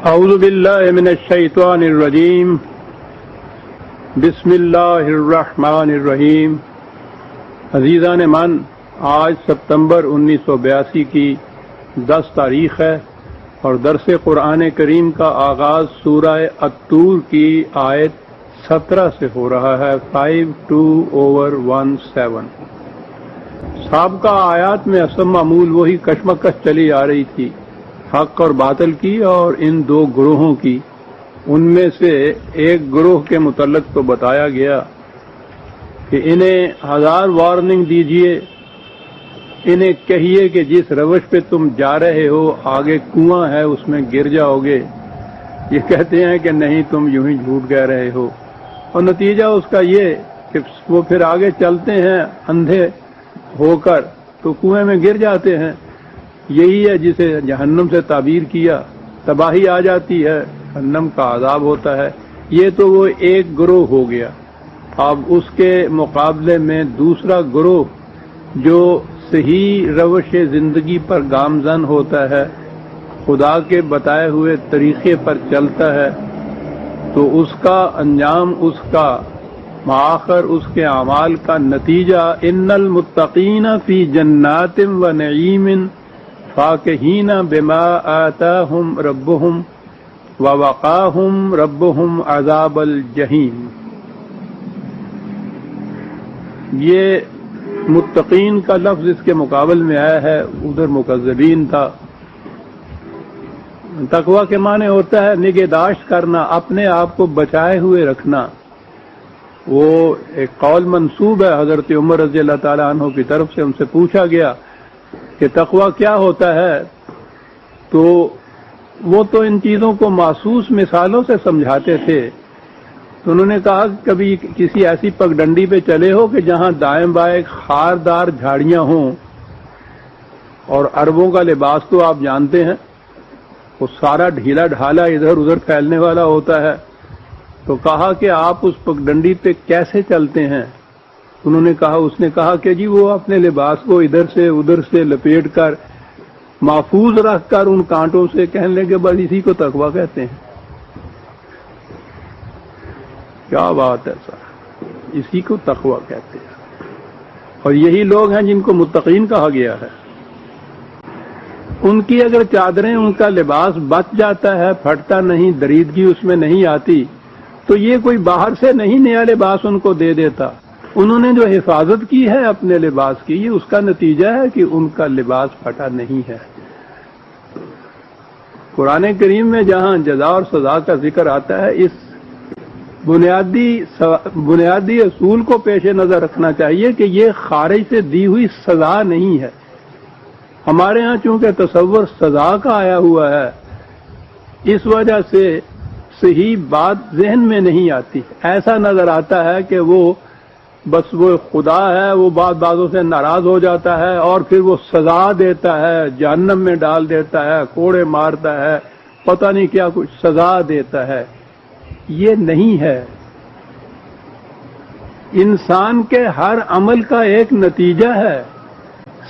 اعوذ باللہ من الشیطان الرجیم بسم اللہ الرحمن الرحیم۔ عزیزان من، آج ستمبر 1982 کی 10 تاریخ ہے اور درس قرآن کریم کا آغاز سورہ الطور کی آیت 17 سے ہو رہا ہے، 52/17۔ سابقہ آیات میں اصل معمول وہی کشمکش چلی آ رہی تھی، حق اور باطل کی اور ان دو گروہوں کی۔ ان میں سے ایک گروہ کے متعلق تو بتایا گیا کہ انہیں 1000 وارننگ دیجئے، انہیں کہیے کہ جس روش پہ تم جا رہے ہو آگے کنواں ہے، اس میں گر جاؤ گے۔ یہ کہتے ہیں کہ نہیں، تم یوں ہی جھوٹ کہہ رہے ہو، اور نتیجہ اس کا یہ کہ وہ پھر آگے چلتے ہیں اندھے ہو کر تو کنویں میں گر جاتے ہیں۔ یہی ہے جسے جہنم سے تعبیر کیا، تباہی آ جاتی ہے، جہنم کا عذاب ہوتا ہے۔ یہ تو وہ ایک گروہ ہو گیا۔ اب اس کے مقابلے میں دوسرا گروہ جو صحیح روش زندگی پر گامزن ہوتا ہے، خدا کے بتائے ہوئے طریقے پر چلتا ہے، تو اس کا انجام، اس کا مآخر، اس کے اعمال کا نتیجہ ان المتقین فی جنات و نعیم فاکہین بما آتاہم ربہم ووقاہم ربہم عذاب الجحیم۔ یہ متقین کا لفظ اس کے مقابل میں آیا ہے، ادھر مکذبین تھا۔ تقویٰ کے معنی ہوتا ہے نگہداشت کرنا، اپنے آپ کو بچائے ہوئے رکھنا۔ وہ ایک قول منسوب ہے حضرت عمر رضی اللہ تعالیٰ عنہ کی طرف سے، ان سے پوچھا گیا کہ تقویٰ کیا ہوتا ہے، تو وہ تو ان چیزوں کو محسوس مثالوں سے سمجھاتے تھے۔ تو انہوں نے کہا کہ کبھی کسی ایسی پگڈنڈی پہ چلے ہو کہ جہاں دائیں بائیں خاردار جھاڑیاں ہوں، اور عربوں کا لباس تو آپ جانتے ہیں، وہ سارا ڈھیلا ڈھالا ادھر ادھر پھیلنے والا ہوتا ہے۔ تو کہا کہ آپ اس پگڈنڈی پہ کیسے چلتے ہیں؟ انہوں نے کہا، اس نے کہا کہ جی وہ اپنے لباس کو ادھر سے ادھر سے لپیٹ کر محفوظ رکھ کر ان کانٹوں سے، کہنے لگے بس اسی کو تقویٰ کہتے ہیں۔ کیا بات ہے سر، اسی کو تقویٰ کہتے ہیں، اور یہی لوگ ہیں جن کو متقین کہا گیا ہے۔ ان کی اگر چادریں، ان کا لباس بچ جاتا ہے، پھٹتا نہیں، دریدگی اس میں نہیں آتی، تو یہ کوئی باہر سے نہیں نیا لباس ان کو دے دیتا۔ انہوں نے جو حفاظت کی ہے اپنے لباس کی، یہ اس کا نتیجہ ہے کہ ان کا لباس پھٹا نہیں ہے۔ قرآن کریم میں جہاں جزا اور سزا کا ذکر آتا ہے، اس بنیادی اصول کو پیش نظر رکھنا چاہیے کہ یہ خارج سے دی ہوئی سزا نہیں ہے۔ ہمارے ہاں چونکہ تصور سزا کا آیا ہوا ہے، اس وجہ سے صحیح بات ذہن میں نہیں آتی۔ ایسا نظر آتا ہے کہ وہ بس وہ خدا ہے، وہ باتوں سے ناراض ہو جاتا ہے اور پھر وہ سزا دیتا ہے، جہنم میں ڈال دیتا ہے، کوڑے مارتا ہے، پتہ نہیں کیا کچھ سزا دیتا ہے۔ یہ نہیں ہے۔ انسان کے ہر عمل کا ایک نتیجہ ہے۔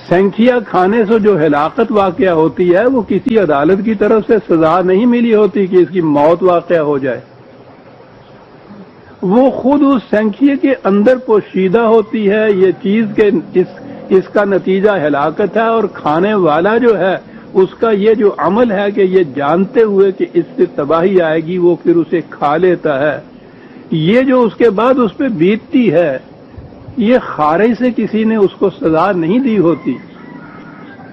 سینکھیا کھانے سے جو ہلاکت واقع ہوتی ہے، وہ کسی عدالت کی طرف سے سزا نہیں ملی ہوتی کہ اس کی موت واقع ہو جائے، وہ خود اس سینکھیے کے اندر پوشیدہ ہوتی ہے یہ چیز کہ اس کا نتیجہ ہلاکت ہے، اور کھانے والا جو ہے اس کا یہ جو عمل ہے کہ یہ جانتے ہوئے کہ اس سے تباہی آئے گی، وہ پھر اسے کھا لیتا ہے۔ یہ جو اس کے بعد اس پہ بیتتی ہے، یہ خارج سے کسی نے اس کو سزا نہیں دی ہوتی،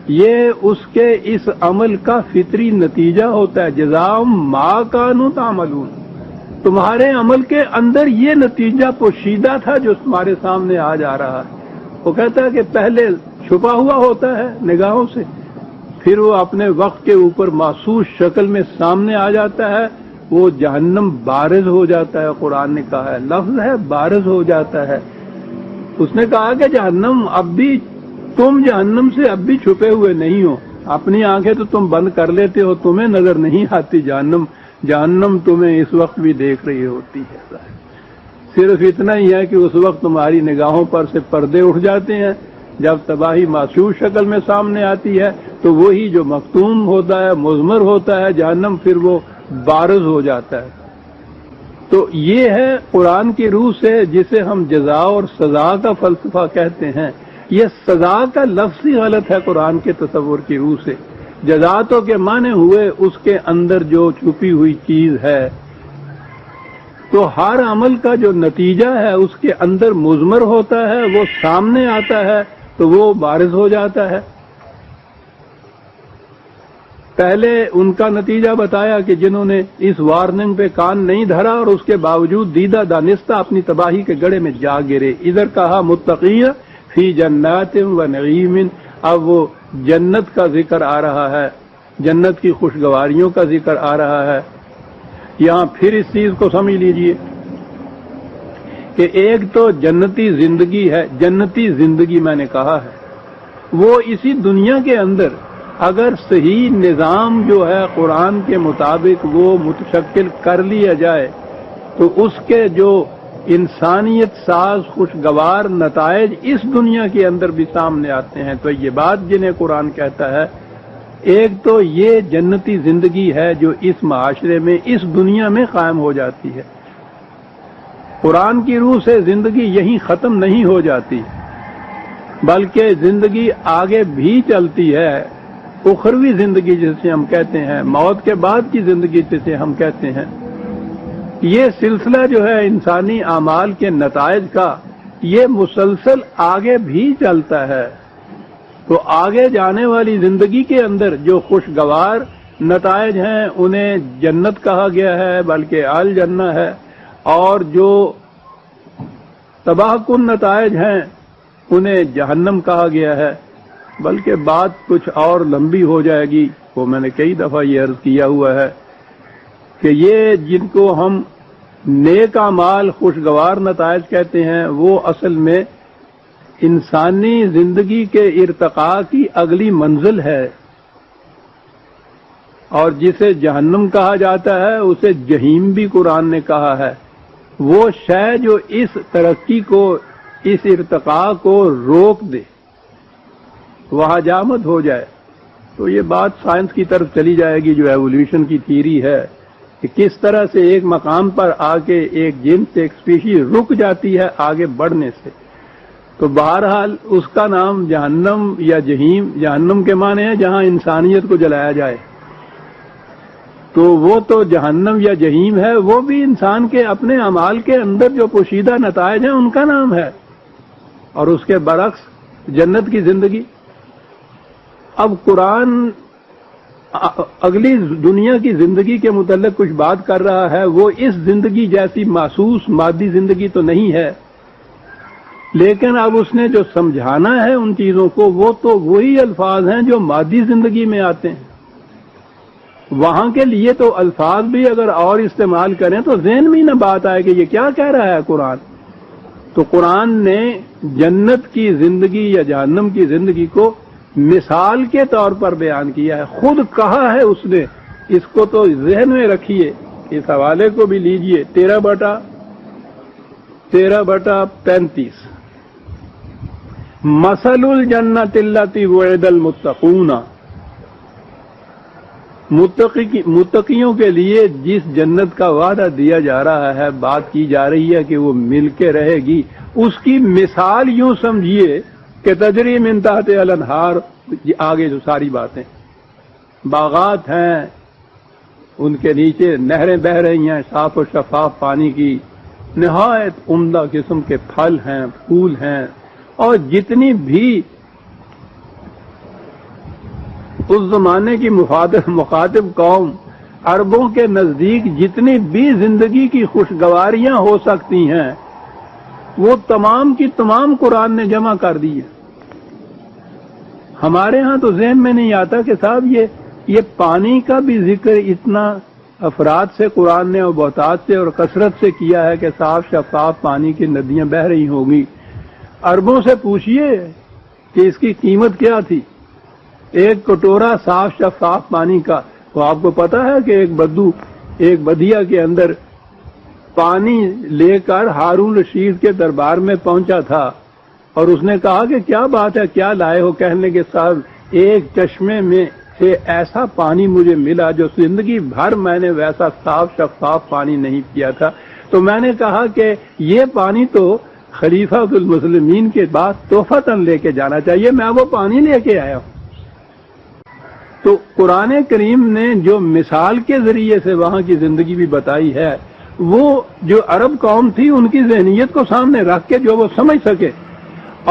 یہ اس کے اس عمل کا فطری نتیجہ ہوتا ہے۔ جزاء ما کانوا تعملون، تمہارے عمل کے اندر یہ نتیجہ پوشیدہ تھا جو تمہارے سامنے آ جا رہا ہے۔ وہ کہتا ہے کہ پہلے چھپا ہوا ہوتا ہے نگاہوں سے، پھر وہ اپنے وقت کے اوپر محسوس شکل میں سامنے آ جاتا ہے۔ وہ جہنم بارز ہو جاتا ہے، قرآن نے کہا ہے، لفظ ہے بارز ہو جاتا ہے۔ اس نے کہا کہ جہنم اب بھی، تم جہنم سے اب بھی چھپے ہوئے نہیں ہو، اپنی آنکھیں تو تم بند کر لیتے ہو، تمہیں نظر نہیں آتی جہنم تمہیں اس وقت بھی دیکھ رہی ہوتی ہے۔ صرف اتنا ہی ہے کہ اس وقت تمہاری نگاہوں پر سے پردے اٹھ جاتے ہیں۔ جب تباہی معصوص شکل میں سامنے آتی ہے تو وہی جو مختوم ہوتا ہے، مضمر ہوتا ہے جہنم، پھر وہ بارز ہو جاتا ہے۔ تو یہ ہے قرآن کی روح سے جسے ہم جزا اور سزا کا فلسفہ کہتے ہیں، یہ سزا کا لفظ ہی غلط ہے قرآن کے تصور کی روح سے۔ جزا تو کے معنی ہوئے اس کے اندر جو چھپی ہوئی چیز ہے، تو ہر عمل کا جو نتیجہ ہے اس کے اندر مضمر ہوتا ہے، وہ سامنے آتا ہے تو وہ بارز ہو جاتا ہے۔ پہلے ان کا نتیجہ بتایا کہ جنہوں نے اس وارننگ پہ کان نہیں دھرا اور اس کے باوجود دیدہ دانستہ اپنی تباہی کے گڑھے میں جا گرے۔ ادھر کہا متقین فی جنات و نعیم، اب وہ جنت کا ذکر آ رہا ہے، جنت کی خوشگواریوں کا ذکر آ رہا ہے۔ یہاں پھر اس چیز کو سمجھ لیجئے کہ ایک تو جنتی زندگی ہے، جنتی زندگی میں نے کہا ہے وہ اسی دنیا کے اندر اگر صحیح نظام جو ہے قرآن کے مطابق وہ متشکل کر لیا جائے تو اس کے جو انسانیت ساز خوشگوار نتائج اس دنیا کے اندر بھی سامنے آتے ہیں۔ تو یہ بات جنہیں قرآن کہتا ہے، ایک تو یہ جنتی زندگی ہے جو اس معاشرے میں اس دنیا میں قائم ہو جاتی ہے۔ قرآن کی روح سے زندگی یہیں ختم نہیں ہو جاتی بلکہ زندگی آگے بھی چلتی ہے، اخروی زندگی جسے ہم کہتے ہیں، موت کے بعد کی زندگی جسے ہم کہتے ہیں۔ یہ سلسلہ جو ہے انسانی اعمال کے نتائج کا، یہ مسلسل آگے بھی چلتا ہے۔ تو آگے جانے والی زندگی کے اندر جو خوشگوار نتائج ہیں انہیں جنت کہا گیا ہے، بلکہ الجنہ ہے، اور جو تباہ کن نتائج ہیں انہیں جہنم کہا گیا ہے۔ بلکہ بات کچھ اور لمبی ہو جائے گی، وہ میں نے کئی دفعہ یہ عرض کیا ہوا ہے کہ یہ جن کو ہم نیک اعمال خوشگوار نتائج کہتے ہیں وہ اصل میں انسانی زندگی کے ارتقاء کی اگلی منزل ہے، اور جسے جہنم کہا جاتا ہے اسے جہیم بھی قرآن نے کہا ہے۔ وہ شے جو اس ترقی کو، اس ارتقاء کو روک دے، وہاں جامد ہو جائے۔ تو یہ بات سائنس کی طرف چلی جائے گی جو ایوولوشن کی تھیوری ہے کہ کس طرح سے ایک مقام پر آ کے ایک جنس ایک اسپیشی رک جاتی ہے آگے بڑھنے سے۔ تو بہرحال اس کا نام جہنم یا جہیم، جہنم کے معنی ہے جہاں انسانیت کو جلایا جائے، تو وہ تو جہنم یا جہیم ہے، وہ بھی انسان کے اپنے اعمال کے اندر جو پوشیدہ نتائج ہیں ان کا نام ہے، اور اس کے برعکس جنت کی زندگی۔ اب قرآن اگلی دنیا کی زندگی کے متعلق کچھ بات کر رہا ہے، وہ اس زندگی جیسی محسوس مادی زندگی تو نہیں ہے، لیکن اب اس نے جو سمجھانا ہے ان چیزوں کو وہ تو وہی الفاظ ہیں جو مادی زندگی میں آتے ہیں۔ وہاں کے لیے تو الفاظ بھی اگر اور استعمال کریں تو ذہن میں نہ بات آئے کہ یہ کیا کہہ رہا ہے قرآن۔ تو قرآن نے جنت کی زندگی یا جہنم کی زندگی کو مثال کے طور پر بیان کیا ہے، خود کہا ہے اس نے۔ اس کو تو ذہن میں رکھیے، اس حوالے کو بھی لیجئے، 13/35 مثل الجنت التی وعد المتقون، متقیوں کے لیے جس جنت کا وعدہ دیا جا رہا ہے، بات کی جا رہی ہے کہ وہ مل کے رہے گی، اس کی مثال یوں سمجھیے کہ تجری من تحت الانہار، آگے جو ساری باتیں، باغات ہیں، ان کے نیچے نہریں بہ رہی ہیں صاف و شفاف پانی کی، نہایت عمدہ قسم کے پھل ہیں، پھول ہیں، اور جتنی بھی اس زمانے کی مخاطب قوم عربوں کے نزدیک جتنی بھی زندگی کی خوشگواریاں ہو سکتی ہیں وہ تمام کی تمام قرآن نے جمع کر دی ہے۔ ہمارے ہاں تو ذہن میں نہیں آتا کہ صاحب یہ پانی کا بھی ذکر اتنا افراد سے قرآن نے اور بہتات سے اور کثرت سے کیا ہے کہ صاف شفاف پانی کی ندیاں بہہ رہی ہوں گی۔ عربوں سے پوچھئے کہ اس کی قیمت کیا تھی، ایک کٹورا صاف شفاف پانی کا، تو آپ کو پتا ہے کہ ایک بدو ایک بدیا کے اندر پانی لے کر ہارون رشید کے دربار میں پہنچا تھا، اور اس نے کہا کہ کیا بات ہے، کیا لائے ہو؟ کہنے کے ساتھ ایک چشمے میں سے ایسا پانی مجھے ملا جو زندگی بھر میں نے ویسا صاف شفاف پانی نہیں پیا تھا. تو میں نے کہا کہ یہ پانی تو خلیفہ المسلمین کے بعد تحفتاً لے کے جانا چاہیے، میں وہ پانی لے کے آیا ہوں. تو قرآن کریم نے جو مثال کے ذریعے سے وہاں کی زندگی بھی بتائی ہے، وہ جو عرب قوم تھی ان کی ذہنیت کو سامنے رکھ کے جو وہ سمجھ سکے،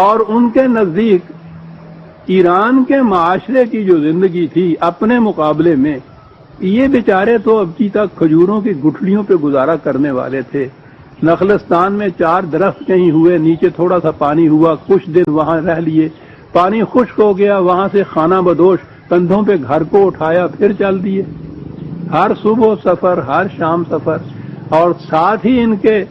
اور ان کے نزدیک ایران کے معاشرے کی جو زندگی تھی اپنے مقابلے میں، یہ بیچارے تو ابھی تک کھجوروں کی گٹھلیوں پہ گزارا کرنے والے تھے. نخلستان میں 4 درخت کہیں ہوئے، نیچے تھوڑا سا پانی ہوا، کچھ دن وہاں رہ لیے، پانی خشک ہو گیا، وہاں سے خانہ بدوش کندھوں پہ گھر کو اٹھایا، پھر چل دیے. ہر صبح سفر، ہر شام سفر، اور ساتھ ہی ان کے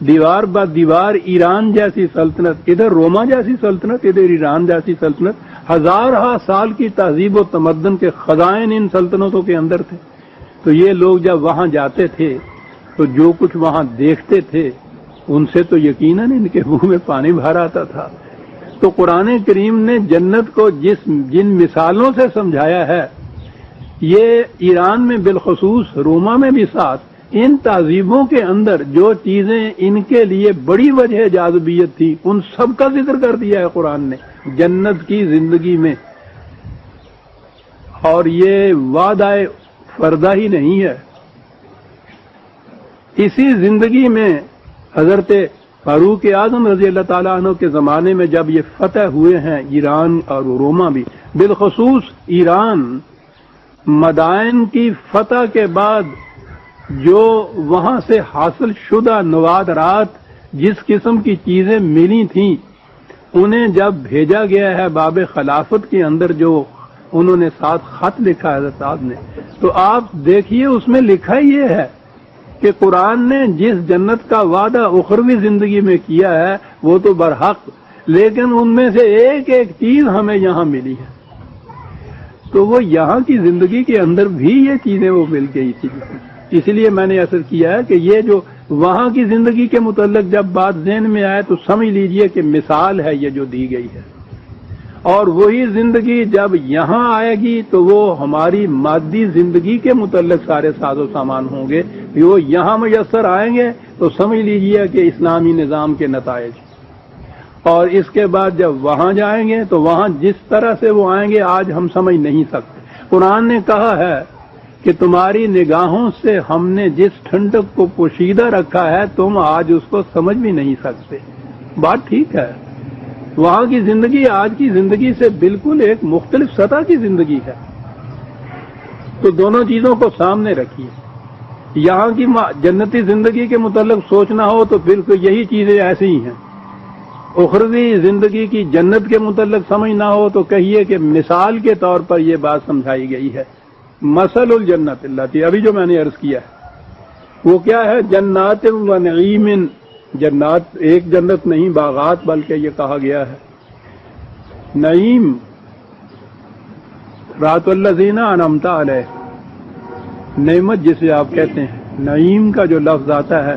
دیوار با دیوار ایران جیسی سلطنت، ادھر روما جیسی سلطنت، ادھر ایران جیسی سلطنت، ہزارہ سال کی تہذیب و تمدن کے خزائن ان سلطنتوں کے اندر تھے. تو یہ لوگ جب وہاں جاتے تھے تو جو کچھ وہاں دیکھتے تھے ان سے تو یقیناً ان کے منہ میں پانی بھر آتا تھا. تو قرآن کریم نے جنت کو جن مثالوں سے سمجھایا ہے، یہ ایران میں بالخصوص، روما میں بھی ساتھ، ان تہذیبوں کے اندر جو چیزیں ان کے لیے بڑی وجہ جاذبیت تھی ان سب کا ذکر کر دیا ہے قرآن نے جنت کی زندگی میں. اور یہ وعدہ فردہ ہی نہیں ہے. اسی زندگی میں حضرت فاروق اعظم رضی اللہ تعالیٰ عنہ کے زمانے میں جب یہ فتح ہوئے ہیں ایران اور روما بھی، بالخصوص ایران، مدائن کی فتح کے بعد جو وہاں سے حاصل شدہ نوادرات، جس قسم کی چیزیں ملی تھیں، انہیں جب بھیجا گیا ہے باب خلافت کے اندر، جو انہوں نے ساتھ خط لکھا ہے حضرت صاحب نے، تو آپ دیکھیے اس میں لکھا یہ ہے کہ قرآن نے جس جنت کا وعدہ اخروی زندگی میں کیا ہے وہ تو برحق، لیکن ان میں سے ایک ایک چیز ہمیں یہاں ملی ہے. تو وہ یہاں کی زندگی کے اندر بھی یہ چیزیں وہ مل گئی تھی. اس لیے میں نے اثر کیا ہے کہ یہ جو وہاں کی زندگی کے متعلق جب بات ذہن میں آئے تو سمجھ لیجئے کہ مثال ہے یہ جو دی گئی ہے. اور وہی زندگی جب یہاں آئے گی تو وہ ہماری مادی زندگی کے متعلق سارے ساز و سامان ہوں گے، وہ یہاں میسر آئیں گے تو سمجھ لیجئے کہ اسلامی نظام کے نتائج. اور اس کے بعد جب وہاں جائیں گے تو وہاں جس طرح سے وہ آئیں گے آج ہم سمجھ نہیں سکتے. قرآن نے کہا ہے کہ تمہاری نگاہوں سے ہم نے جس ٹھنڈک کو پوشیدہ رکھا ہے تم آج اس کو سمجھ بھی نہیں سکتے. بات ٹھیک ہے، وہاں کی زندگی آج کی زندگی سے بالکل ایک مختلف سطح کی زندگی ہے. تو دونوں چیزوں کو سامنے رکھیے. یہاں کی جنتی زندگی کے متعلق سوچنا ہو تو بالکل یہی چیزیں ایسی ہی ہیں. اخروی زندگی کی جنت کے متعلق سمجھنا ہو تو کہیے کہ مثال کے طور پر یہ بات سمجھائی گئی ہے. مثل الجنت اللہ تھی، ابھی جو میں نے عرض کیا ہے وہ کیا ہے؟ جنات و نعیم. جنات ایک جنت نہیں، باغات بلکہ یہ کہا گیا ہے. نعیم رات الذین انعمت علیہ، نعمت جسے آپ کہتے ہیں. نعیم کا جو لفظ آتا ہے،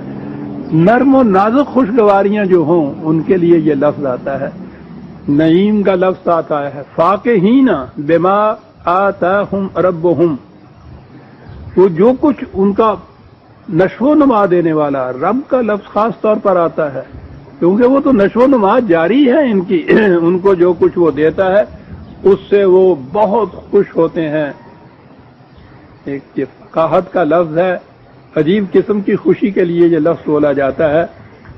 نرم و نازک خوشگواریاں جو ہوں ان کے لیے یہ لفظ آتا ہے. نعیم کا لفظ آتا ہے فاکہین بما آتاہم ربہم، وہ جو کچھ ان کا نشو و نما دینے والا. رب کا لفظ خاص طور پر آتا ہے کیونکہ وہ تو نشو و نما جاری ہے ان کی. ان کو جو کچھ وہ دیتا ہے اس سے وہ بہت خوش ہوتے ہیں. ایک فقاہت کا لفظ ہے، عجیب قسم کی خوشی کے لیے یہ لفظ بولا جاتا ہے،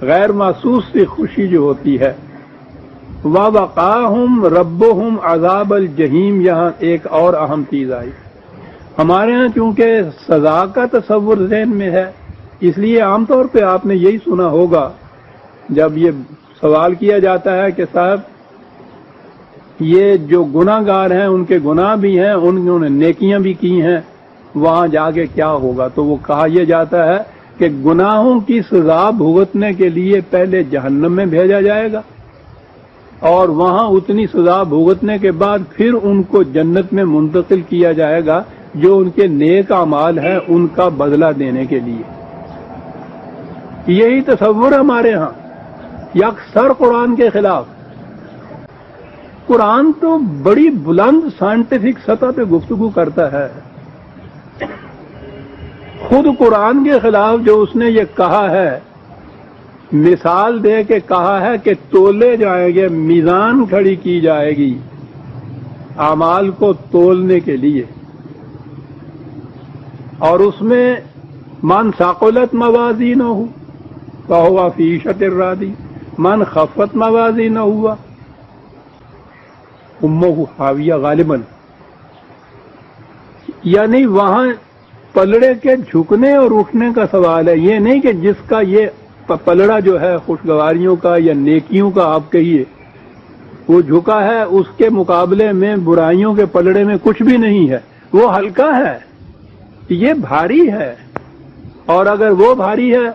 غیر محسوس سی خوشی جو ہوتی ہے. وَوَقَاهُمْ رَبُّهُمْ عَذَابَ الْجَحِيمِ. یہاں ایک اور اہم چیز آئی. ہمارے ہاں چونکہ سزا کا تصور ذہن میں ہے، اس لیے عام طور پہ آپ نے یہی سنا ہوگا جب یہ سوال کیا جاتا ہے کہ صاحب یہ جو گناہ گار ہیں ان کے گناہ بھی ہیں، انہوں نے نیکیاں بھی کی ہیں، وہاں جا کے کیا ہوگا؟ تو وہ کہا یہ جاتا ہے کہ گناہوں کی سزا بھگتنے کے لیے پہلے جہنم میں بھیجا جائے گا اور وہاں اتنی سزا بھگتنے کے بعد پھر ان کو جنت میں منتقل کیا جائے گا جو ان کے نیک اعمال ہیں ان کا بدلہ دینے کے لیے. یہی تصور ہمارے ہاں، یکسر قرآن کے خلاف. قرآن تو بڑی بلند سائنٹیفک سطح پہ گفتگو کرتا ہے. خود قرآن کے خلاف جو اس نے یہ کہا ہے، مثال دے کے کہا ہے کہ تولے جائیں گے، میزان کھڑی کی جائے گی اعمال کو تولنے کے لیے، اور اس میں من ثقلت موازینہ فہو فی عیشۃ راضیہ، من خفت موازینہ امہ حاویہ غالباً. یعنی وہاں پلڑے کے جھکنے اور اٹھنے کا سوال ہے، یہ نہیں کہ جس کا یہ پلڑا جو ہے خوشگواریوں کا یا نیکیوں کا آپ کہیے وہ جھکا ہے، اس کے مقابلے میں برائیوں کے پلڑے میں کچھ بھی نہیں ہے، وہ ہلکا ہے، یہ بھاری ہے. اور اگر وہ بھاری ہے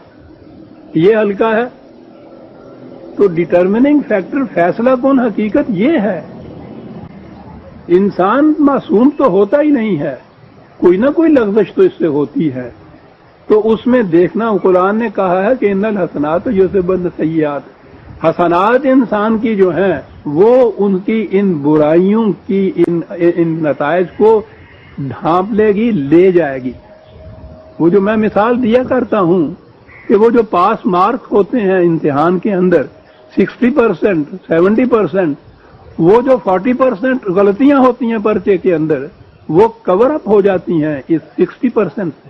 یہ ہلکا ہے تو ڈٹرمننگ فیکٹر، فیصلہ کن حقیقت یہ ہے. انسان معصوم تو ہوتا ہی نہیں ہے، کوئی نہ کوئی لغزش تو اس سے ہوتی ہے. تو اس میں دیکھنا، قرآن نے کہا ہے کہ ان الحسنات یذہبن السیئات، حسنات انسان کی جو ہیں وہ ان کی ان برائیوں کی ان نتائج کو ڈھانپ لے گی، لے جائے گی. وہ جو میں مثال دیا کرتا ہوں کہ وہ جو پاس مارکس ہوتے ہیں امتحان کے اندر 60%، 70%، وہ جو 40% غلطیاں ہوتی ہیں پرچے کے اندر وہ کور اپ ہو جاتی ہیں اس 60% سے،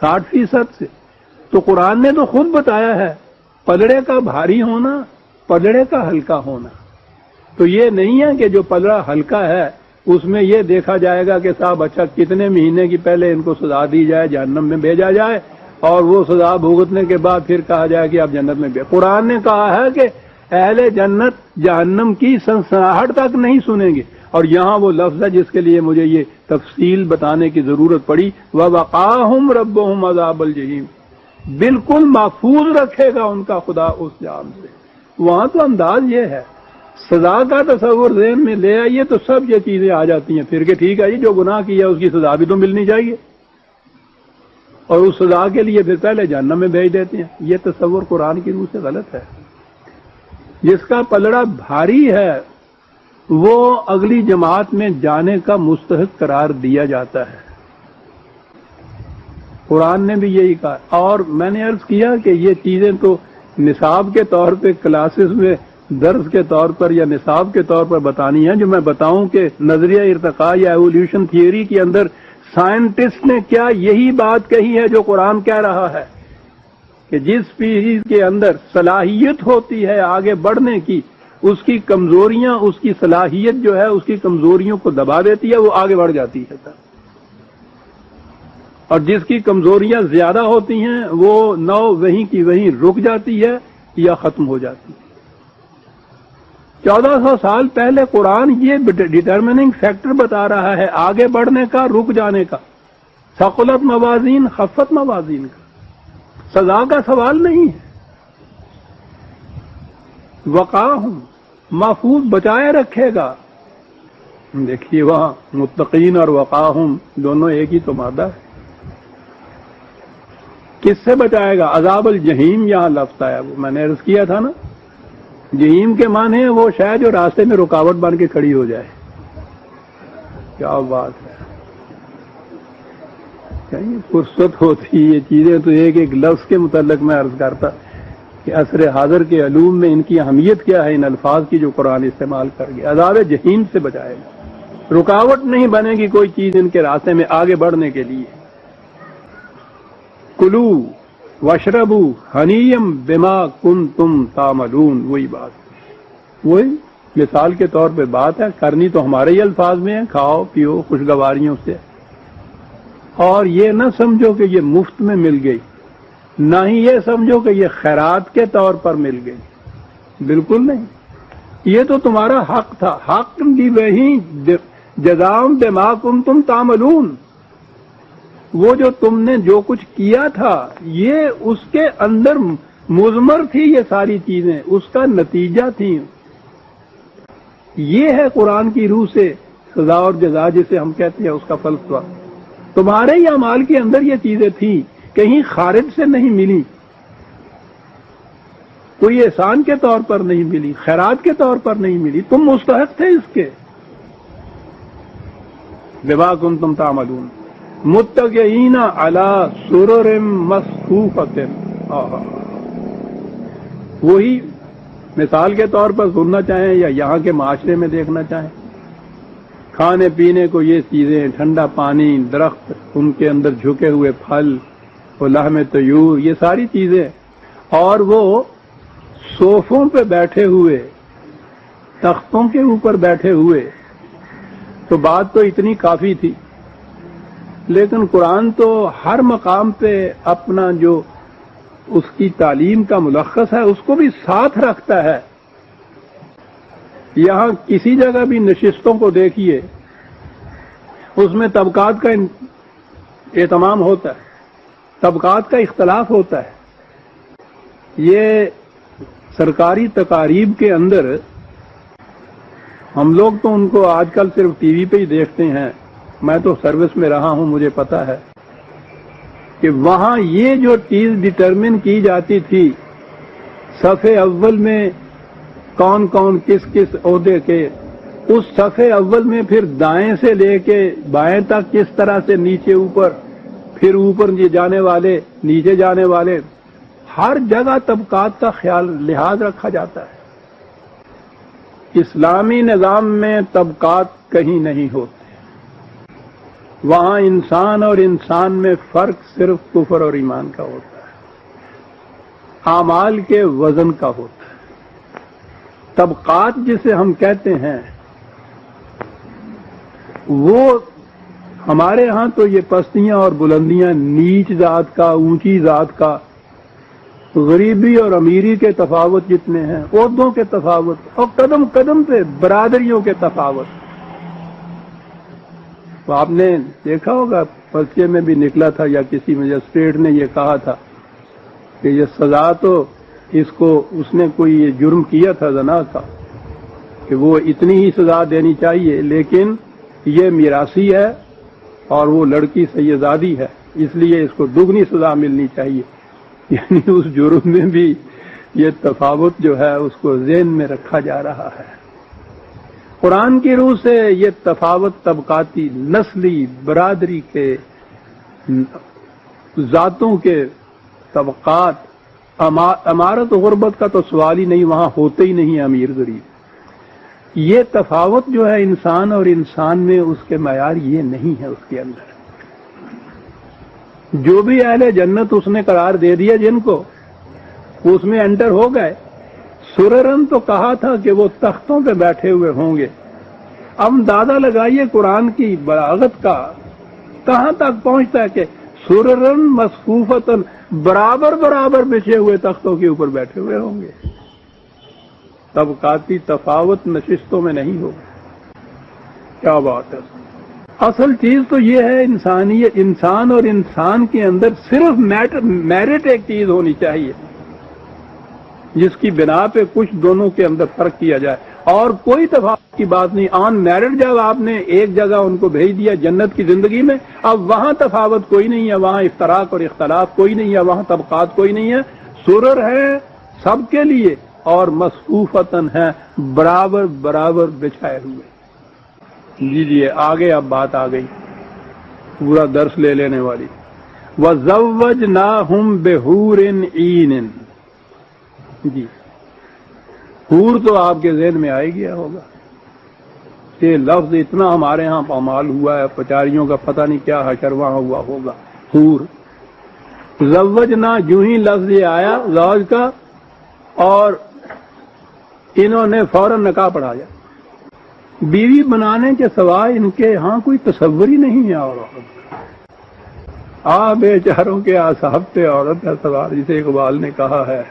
60% سے. تو قرآن نے تو خود بتایا ہے پلڑے کا بھاری ہونا، پلڑے کا ہلکا ہونا. تو یہ نہیں ہے کہ جو پلڑا ہلکا ہے اس میں یہ دیکھا جائے گا کہ صاحب اچھا کتنے مہینے کی پہلے ان کو سزا دی جائے، جہنم میں بھیجا جائے، اور وہ سزا بھگتنے کے بعد پھر کہا جائے کہ آپ جنت میں بھیج. قرآن نے کہا ہے کہ اہل جنت جہنم کی سنسناہٹ تک نہیں سنیں گے. اور یہاں وہ لفظ ہے جس کے لیے مجھے یہ تفصیل بتانے کی ضرورت پڑی، وَوَقَاهُمْ رَبُّهُمْ عَذَابَ الْجَحِيمِ، بالکل محفوظ رکھے گا ان کا خدا اس جام سے. وہاں تو انداز یہ ہے، سزا کا تصور ذہن میں لے آئیے تو سب یہ چیزیں آ جاتی ہیں پھر کہ ٹھیک ہے جی جو گناہ کیا اس کی سزا بھی تو ملنی چاہیے، اور اس سزا کے لیے پھر پہلے جہنم میں بھیج دیتے ہیں. یہ تصور قرآن کی روح سے غلط ہے. جس کا پلڑا بھاری ہے وہ اگلی جماعت میں جانے کا مستحق قرار دیا جاتا ہے. قرآن نے بھی یہی کہا. اور میں نے عرض کیا کہ یہ چیزیں تو نصاب کے طور پہ کلاسز میں درس کے طور پر یا نصاب کے طور پر بتانی ہے. جو میں بتاؤں کہ نظریہ ارتقاء یا ایولیوشن تھیوری کے اندر سائنٹسٹ نے کیا یہی بات کہی ہے جو قرآن کہہ رہا ہے کہ جس چیز کے اندر صلاحیت ہوتی ہے آگے بڑھنے کی، اس کی کمزوریاں، اس کی صلاحیت جو ہے اس کی کمزوریوں کو دبا دیتی ہے، وہ آگے بڑھ جاتی ہے. اور جس کی کمزوریاں زیادہ ہوتی ہیں وہ نو وہیں کی وہیں رک جاتی ہے یا ختم ہو جاتی ہے. 1400 سال پہلے قرآن یہ ڈٹرمننگ فیکٹر بتا رہا ہے آگے بڑھنے کا، رک جانے کا. ثقلت موازین، خفت موازین کا، سزا کا سوال نہیں ہے. وقاہم، محفوظ بچائے رکھے گا. دیکھیے وہاں متقین اور وقاہم دونوں ایک ہی تو مادہ ہے. کس سے بچائے گا؟ عذاب الجحیم یہاں لفظ آیا، وہ میں نے عرض کیا تھا نا، جحیم کے معنی ہے وہ شاید جو راستے میں رکاوٹ بن کے کھڑی ہو جائے. کیا بات ہے، کہیں فرصت ہوتی یہ چیزیں تو ایک ایک لفظ کے متعلق میں عرض کرتا کہ عصر حاضر کے علوم میں ان کی اہمیت کیا ہے، ان الفاظ کی جو قرآن استعمال کر گیا. عذاب جحیم سے بچائے گا، رکاوٹ نہیں بنے گی کوئی چیز ان کے راستے میں آگے بڑھنے کے لیے. کلو واشربو ہنیم بما کنتم تعملون، وہی بات، وہی مثال کے طور پہ بات ہے. کرنی تو ہمارے ہی الفاظ میں ہے، کھاؤ پیو خوشگواریوں سے. اور یہ نہ سمجھو کہ یہ مفت میں مل گئی، نہ ہی یہ سمجھو کہ یہ خیرات کے طور پر مل گئی، بالکل نہیں. یہ تو تمہارا حق تھا. حق بھی وہی جزاؤں بما کنتم تعملون، وہ جو تم نے جو کچھ کیا تھا یہ اس کے اندر مضمر تھی، یہ ساری چیزیں اس کا نتیجہ تھیں. یہ ہے قرآن کی روح سے سزا اور جزا جسے ہم کہتے ہیں، اس کا فلسفہ. تمہارے ہی اعمال کے اندر یہ چیزیں تھیں، کہیں خارج سے نہیں ملی. کوئی احسان کے طور پر نہیں ملی، خیرات کے طور پر نہیں ملی، تم مستحق تھے اس کے. بما کنتم تعملون متکئین علی سرر مصفوفۃ. وہی مثال کے طور پر سننا چاہیں یا یہاں کے معاشرے میں دیکھنا چاہیں، کھانے پینے کو یہ چیزیں، ٹھنڈا پانی، درخت، ان کے اندر جھکے ہوئے پھل، وہ لحم طیور، یہ ساری چیزیں، اور وہ صوفوں پہ بیٹھے ہوئے، تختوں کے اوپر بیٹھے ہوئے، تو بات تو اتنی کافی تھی. لیکن قرآن تو ہر مقام پہ اپنا جو اس کی تعلیم کا ملخص ہے اس کو بھی ساتھ رکھتا ہے. یہاں کسی جگہ بھی نشستوں کو دیکھیے، اس میں طبقات کا اہتمام ہوتا ہے، طبقات کا اختلاف ہوتا ہے. یہ سرکاری تقاریب کے اندر ہم لوگ تو ان کو آج کل صرف ٹی وی پہ ہی دیکھتے ہیں، میں تو سروس میں رہا ہوں، مجھے پتا ہے کہ وہاں یہ جو چیز ڈٹرمن کی جاتی تھی صفحے اول میں کون کون کس کس عہدے کے، اس صفحے اول میں پھر دائیں سے لے کے بائیں تک کس طرح سے نیچے اوپر، پھر اوپر یہ جانے والے، نیچے جانے والے، ہر جگہ طبقات کا خیال لحاظ رکھا جاتا ہے. اسلامی نظام میں طبقات کہیں نہیں ہوتے، وہاں انسان اور انسان میں فرق صرف کفر اور ایمان کا ہوتا ہے، اعمال کے وزن کا ہوتا ہے. طبقات جسے ہم کہتے ہیں وہ ہمارے ہاں تو یہ پستیاں اور بلندیاں نیچ ذات کا، اونچی ذات کا، غریبی اور امیری کے تفاوت جتنے ہیں، عہدوں کے تفاوت، اور قدم قدم پہ برادریوں کے تفاوت. تو آپ نے دیکھا ہوگا پرچے میں بھی نکلا تھا یا کسی مجسٹریٹ نے یہ کہا تھا کہ یہ سزا تو اس کو، اس نے کوئی یہ جرم کیا تھا زنا کا، کہ وہ اتنی ہی سزا دینی چاہیے، لیکن یہ میراثی ہے اور وہ لڑکی سیدزادی ہے، اس لیے اس کو دگنی سزا ملنی چاہیے. یعنی اس جرم میں بھی یہ تفاوت جو ہے اس کو ذہن میں رکھا جا رہا ہے. قرآن کی روح سے یہ تفاوت طبقاتی، نسلی، برادری کے، ذاتوں کے طبقات، امارت و غربت کا تو سوال ہی نہیں، وہاں ہوتے ہی نہیں امیر غریب. یہ تفاوت جو ہے انسان اور انسان میں، اس کے معیار یہ نہیں ہے اس کے اندر. جو بھی اہل جنت اس نے قرار دے دیا جن کو، وہ اس میں انٹر ہو گئے. سررن تو کہا تھا کہ وہ تختوں پہ بیٹھے ہوئے ہوں گے. اب اندازہ لگائیے قرآن کی بلاغت کا کہاں تک پہنچتا ہے کہ سررن مصفوفتن، برابر برابر بچھے ہوئے تختوں کے اوپر بیٹھے ہوئے ہوں گے. طبقاتی تفاوت نشستوں میں نہیں ہوگا. کیا بات ہے! اصل چیز تو یہ ہے انسانیت، انسان اور انسان کے اندر صرف میرٹ ایک چیز ہونی چاہیے جس کی بنا پہ کچھ دونوں کے اندر فرق کیا جائے، اور کوئی تفاوت کی بات نہیں. آن میرٹ جب آپ نے ایک جگہ ان کو بھیج دیا جنت کی زندگی میں، اب وہاں تفاوت کوئی نہیں ہے، وہاں افتراق اور اختلاف کوئی نہیں ہے، وہاں طبقات کوئی نہیں ہے. سرر ہے سب کے لیے اور مصفوفتن ہے برابر برابر بچھائے ہوئے. جی آگے اب بات آ گئی پورا درس لے لینے والی. وَزَوَّجْنَاهُمْ بِحُورٍ عِینٍ. جی حور تو آپ کے ذہن میں آئے گیا ہوگا. یہ لفظ اتنا ہمارے ہاں پامال ہوا ہے، پچاریوں کا پتہ نہیں کیا حشر وہاں ہوا ہوگا. حور، زوجنا، جو ہی لفظ یہ آیا زوج کا، اور انہوں نے فوراً نکاح پڑھایا. بیوی بنانے کے سوائے ان کے ہاں کوئی تصور ہی نہیں ہے. اور بیچاروں کے اصحاب پہ عورت ہے سوار، جسے اقبال نے کہا ہے.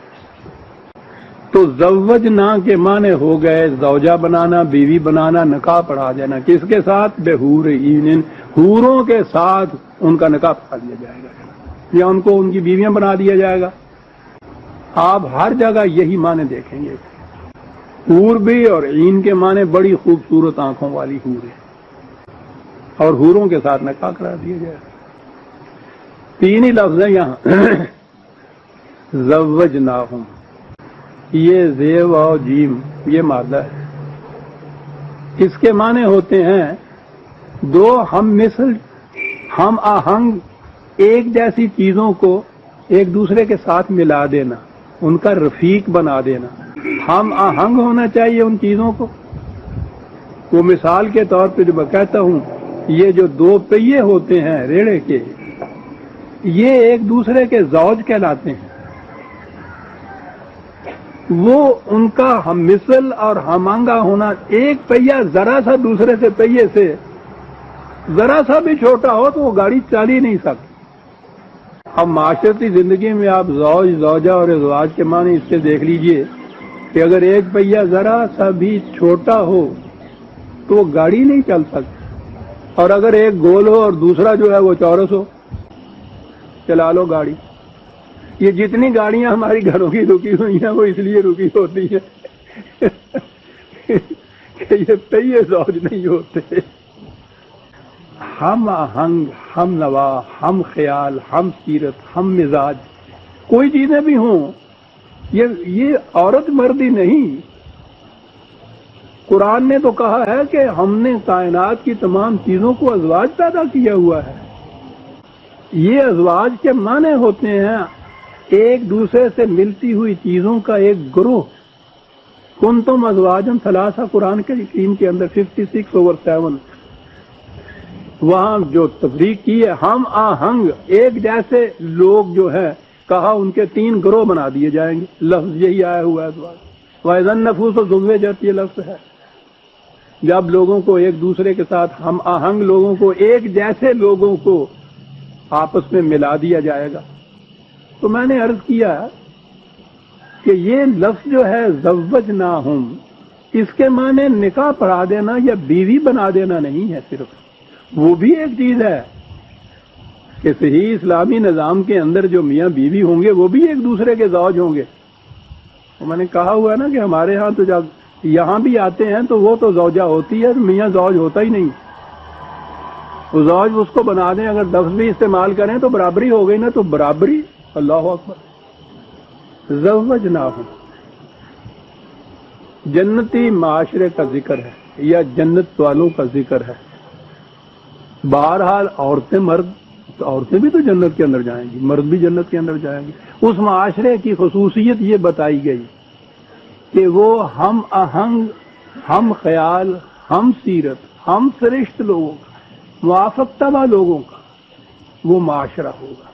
تو زوجنا کے معنی ہو گئے زوجہ بنانا، بیوی بنانا، نکاح پڑھا دینا. کس کے ساتھ؟ بحور عین، حوروں کے ساتھ ان کا نکاح پڑھا دیا جائے گا یا ان کو ان کی بیویاں بنا دیا جائے گا. آپ ہر جگہ یہی معنی دیکھیں گے. حور بھی اور عین کے معنی بڑی خوبصورت آنکھوں والی حور ہے، اور حوروں کے ساتھ نکاح کرا دیا جائے. تین ہی لفظ ہیں یہاں. زوجناہم، یہ زیو اور جیم یہ مادہ ہے. اس کے معنی ہوتے ہیں دو ہم مثل ہم آہنگ ایک جیسی چیزوں کو ایک دوسرے کے ساتھ ملا دینا، ان کا رفیق بنا دینا. ہم آہنگ ہونا چاہیے ان چیزوں کو. وہ مثال کے طور پہ جو میں کہتا ہوں، یہ جو دو پہیے ہوتے ہیں ریڑے کے، یہ ایک دوسرے کے زوج کہلاتے ہیں. وہ ان کا ہم مثل اور ہم آہنگا ہونا، ایک پہیا ذرا سا دوسرے سے پہیے سے ذرا سا بھی چھوٹا ہو تو وہ گاڑی چل ہی نہیں سکتی. اب معاشرتی زندگی میں آپ زوج زوجہ اور ازواج کے معنی اس سے دیکھ لیجئے کہ اگر ایک پہیا ذرا سا بھی چھوٹا ہو تو وہ گاڑی نہیں چل سکتی، اور اگر ایک گول ہو اور دوسرا جو ہے وہ چورس ہو، چلا لو گاڑی. یہ جتنی گاڑیاں ہماری گھروں کی رکی ہوئی ہیں وہ اس لیے رکی ہوتی ہیں کہ یہ پہیے زوج نہیں ہوتے. ہم آہنگ، ہم نوا، ہم خیال، ہم سیرت، ہم مزاج، کوئی چیزیں بھی ہوں، یہ عورت مردی نہیں. قرآن نے تو کہا ہے کہ ہم نے کائنات کی تمام چیزوں کو ازواج پیدا کیا ہوا ہے. یہ ازواج کے معنی ہوتے ہیں ایک دوسرے سے ملتی ہوئی چیزوں کا ایک گروہ. کنتم ازواجا ثلاثہ قرآن کے کریم کے اندر 56/7 وہاں جو تفریق کی ہے. ہم آہنگ ایک جیسے لوگ جو ہیں، کہا ان کے 3 گروہ بنا دیے جائیں گے. لفظ یہی آیا ہوا ہے ازواج. وَإِذَا النُّفُوسُ زُوِّجَتْ یہ لفظ ہے. جب لوگوں کو ایک دوسرے کے ساتھ ہم آہنگ لوگوں کو، ایک جیسے لوگوں کو آپس میں ملا دیا جائے گا. تو میں نے عرض کیا کہ یہ لفظ جو ہے زوجناہم، اس کے معنی نکاح پڑھا دینا یا بیوی بنا دینا نہیں ہے. صرف وہ بھی ایک چیز ہے کہ صحیح اسلامی نظام کے اندر جو میاں بیوی ہوں گے وہ بھی ایک دوسرے کے زوج ہوں گے. میں نے کہا ہوا ہے نا کہ ہمارے ہاں تو جب یہاں بھی آتے ہیں تو وہ تو زوجہ ہوتی ہے، میاں زوج ہوتا ہی نہیں. وہ زوج اس کو بنا دیں، اگر لفظ بھی استعمال کریں تو برابری ہو گئی نا. تو برابری، اللہ اکبر. زوجناہم جنتی معاشرے کا ذکر ہے یا جنت والوں کا ذکر ہے. بہرحال عورتیں مرد، عورتیں بھی تو جنت کے اندر جائیں گی، مرد بھی جنت کے اندر جائیں گے. اس معاشرے کی خصوصیت یہ بتائی گئی کہ وہ ہم آہنگ، ہم خیال، ہم سیرت، ہم سرشت لوگوں کا، موافق طبع لوگوں کا وہ معاشرہ ہوگا.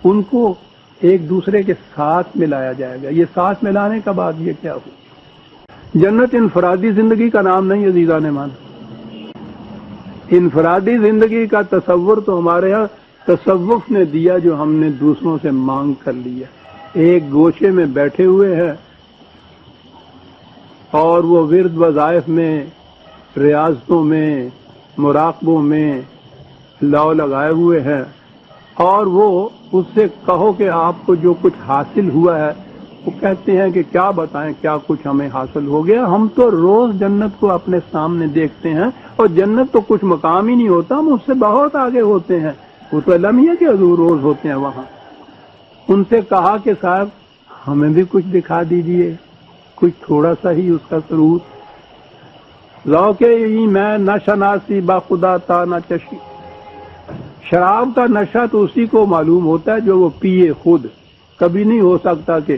ان کو ایک دوسرے کے ساتھ ملایا جائے گا. یہ ساتھ ملانے کا بعد یہ کیا ہو؟ جنت انفرادی زندگی کا نام نہیں عزیزان مان. انفرادی زندگی کا تصور تو ہمارے یہاں تصوف نے دیا، جو ہم نے دوسروں سے مانگ کر لیا. ایک گوشے میں بیٹھے ہوئے ہیں اور وہ ورد وظائف میں، ریاضتوں میں، مراقبوں میں لاؤ لگائے ہوئے ہیں، اور وہ اس سے کہو کہ آپ کو جو کچھ حاصل ہوا ہے، وہ کہتے ہیں کہ کیا بتائیں کیا کچھ ہمیں حاصل ہو گیا. ہم تو روز جنت کو اپنے سامنے دیکھتے ہیں، اور جنت تو کچھ مقام ہی نہیں ہوتا، ہم اس سے بہت آگے ہوتے ہیں. وہ تو لمحے کے حضور روز ہوتے ہیں وہاں. ان سے کہا کہ صاحب ہمیں بھی کچھ دکھا دیجئے، کچھ تھوڑا سا ہی اس کا ثبوت. ذوق میں نہ شناسی با خدا تا نہ چشی. شراب کا نشہ تو اسی کو معلوم ہوتا ہے جو وہ پیے خود. کبھی نہیں ہو سکتا کہ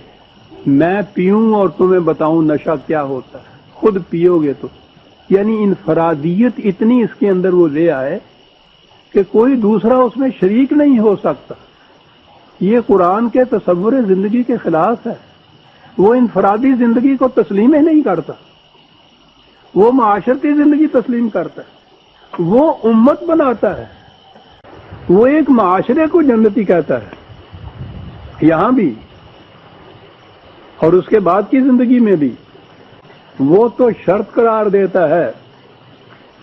میں پیوں اور تمہیں بتاؤں نشہ کیا ہوتا ہے، خود پیو گے تو. یعنی انفرادیت اتنی اس کے اندر وہ لے آئے کہ کوئی دوسرا اس میں شریک نہیں ہو سکتا. یہ قرآن کے تصور زندگی کے خلاف ہے. وہ انفرادی زندگی کو تسلیم ہی نہیں کرتا، وہ معاشرتی زندگی تسلیم کرتا ہے، وہ امت بناتا ہے، وہ ایک معاشرے کو جنتی کہتا ہے یہاں بھی اور اس کے بعد کی زندگی میں بھی. وہ تو شرط قرار دیتا ہے،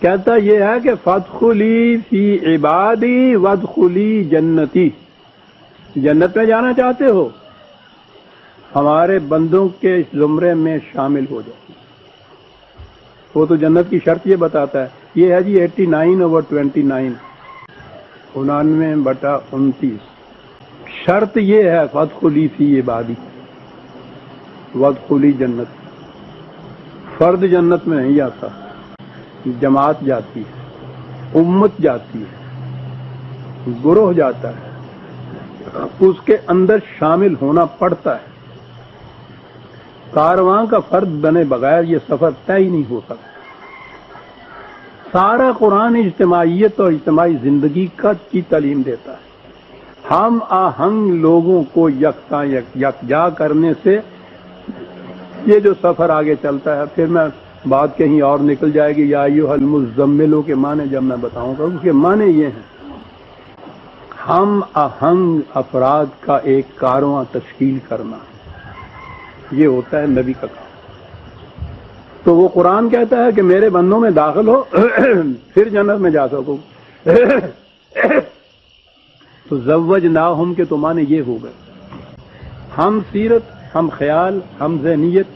کہتا یہ ہے کہ فادخلی فی عبادی وادخلی جنتی. جنت میں جانا چاہتے ہو، ہمارے بندوں کے زمرے میں شامل ہو جاؤ. وہ تو جنت کی شرط یہ بتاتا ہے. یہ ہے جی 89/29، 99/29. شرط یہ ہے فادخلی فی عبادی. وادخلی جنت، فرد جنت میں نہیں جاتا، جماعت جاتی ہے، امت جاتی ہے، گروہ جاتا ہے، اس کے اندر شامل ہونا پڑتا ہے۔ کارواں کا فرد بنے بغیر یہ سفر طے ہی نہیں ہو سکتا۔ سارا قرآن اجتماعیت اور اجتماعی زندگی کی تعلیم دیتا ہے۔ ہم آہنگ لوگوں کو یکجا کرنے سے یہ جو سفر آگے چلتا ہے، پھر میں بات کہیں اور نکل جائے گی، یا ایھا المزملوں کے معنی جب میں بتاؤں گا، اس کے معنی یہ ہیں، ہم آہنگ افراد کا ایک کارواں تشکیل کرنا، یہ ہوتا ہے نبی کا کام۔ تو وہ قرآن کہتا ہے کہ میرے بندوں میں داخل ہو پھر جنت میں جا سکو۔ تو زوجناہم کے تو معنی یہ ہو گئے، ہم سیرت، ہم خیال، ہم ذہنیت،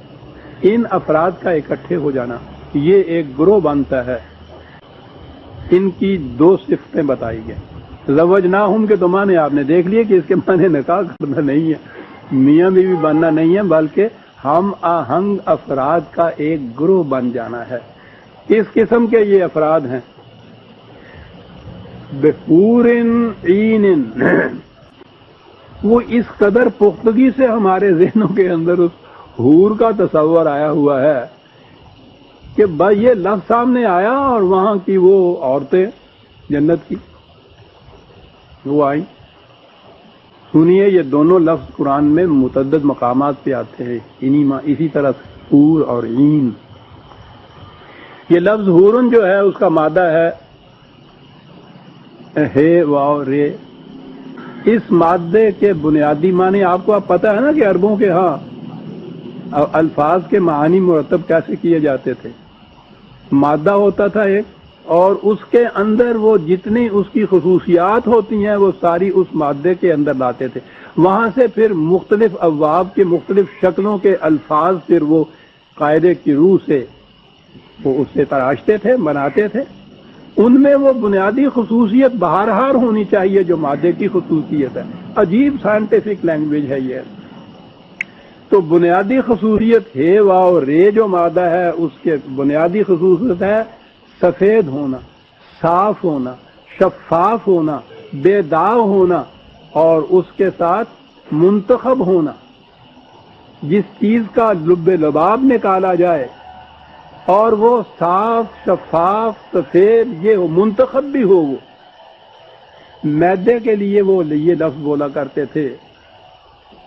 ان افراد کا اکٹھے ہو جانا، یہ ایک گروہ بنتا ہے۔ ان کی دو صفتیں بتائی گئی۔ زوجناہم کے تو معنی آپ نے دیکھ لیے کہ اس کے معنی نکاح کرنا نہیں ہے، میاں بیوی بننا نہیں ہے، بلکہ ہم آہنگ افراد کا ایک گروہ بن جانا ہے۔ اس قسم کے یہ افراد ہیں، بحور عین، وہ اس قدر پختگی سے ہمارے ذہنوں کے اندر اس حور کا تصور آیا ہوا ہے کہ بھائی یہ لفظ سامنے آیا اور وہاں کی وہ عورتیں جنت کی وہ آئیں۔ سنیے، یہ دونوں لفظ قرآن میں متعدد مقامات پہ آتے ہیں، اسی طرح حور اور عین۔ یہ لفظ حورن جو ہے اس کا مادہ ہے ہے واو رے۔ اس مادے کے بنیادی معنی آپ کو پتہ ہے نا کہ عربوں کے ہاں الفاظ کے معانی مرتب کیسے کیے جاتے تھے۔ مادہ ہوتا تھا ایک، اور اس کے اندر وہ جتنی اس کی خصوصیات ہوتی ہیں وہ ساری اس مادے کے اندر لاتے تھے۔ وہاں سے پھر مختلف ابواب کے مختلف شکلوں کے الفاظ پھر وہ قاعدے کی روح سے وہ اس سے تراشتے تھے، بناتے تھے۔ ان میں وہ بنیادی خصوصیت بہرحال ہونی چاہیے جو مادے کی خصوصیت ہے۔ عجیب سائنٹیفک لینگویج ہے یہ۔ تو بنیادی خصوصیت ہے واو رے جو مادہ ہے اس کے بنیادی خصوصیت ہے سفید ہونا، صاف ہونا، شفاف ہونا، بے داغ ہونا، اور اس کے ساتھ منتخب ہونا۔ جس چیز کا لب لباب نکالا جائے اور وہ صاف، شفاف، سفید یہ ہو، منتخب بھی ہو۔ وہ میدے کے لیے وہ یہ لفظ بولا کرتے تھے۔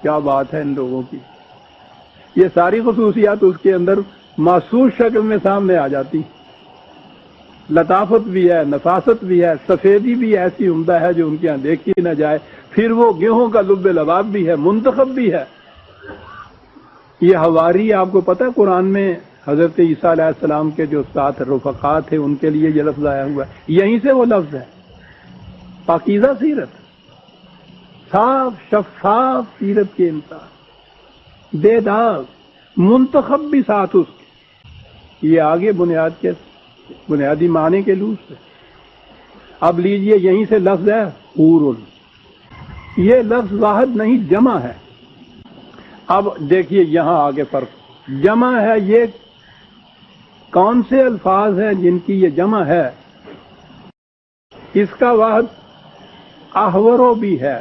کیا بات ہے ان لوگوں کی! یہ ساری خصوصیات اس کے اندر محسوس شکل میں سامنے آ جاتی۔ لطافت بھی ہے، نفاست بھی ہے، سفیدی بھی ایسی عمدہ ہے جو ان کے یہاں دیکھی نہ جائے، پھر وہ گیہوں کا لب لباب بھی ہے، منتخب بھی ہے۔ یہ حواری آپ کو پتہ ہے قرآن میں حضرت عیسیٰ علیہ السلام کے جو ساتھ رفقا تھے ان کے لیے یہ لفظ آیا ہوا ہے، یہیں سے وہ لفظ ہے۔ پاکیزہ سیرت، صاف شفاف سیرت کے انسان، بے داغ، منتخب بھی ساتھ اس کے۔ یہ آگے بنیادی معنی کے لوز سے۔ اب لیجئے یہیں سے لفظ ہے حور۔ یہ لفظ واحد نہیں، جمع ہے۔ اب دیکھیے یہاں آگے فرق، جمع ہے۔ یہ کون سے الفاظ ہیں جن کی یہ جمع ہے؟ اس کا واحد احورو بھی ہے،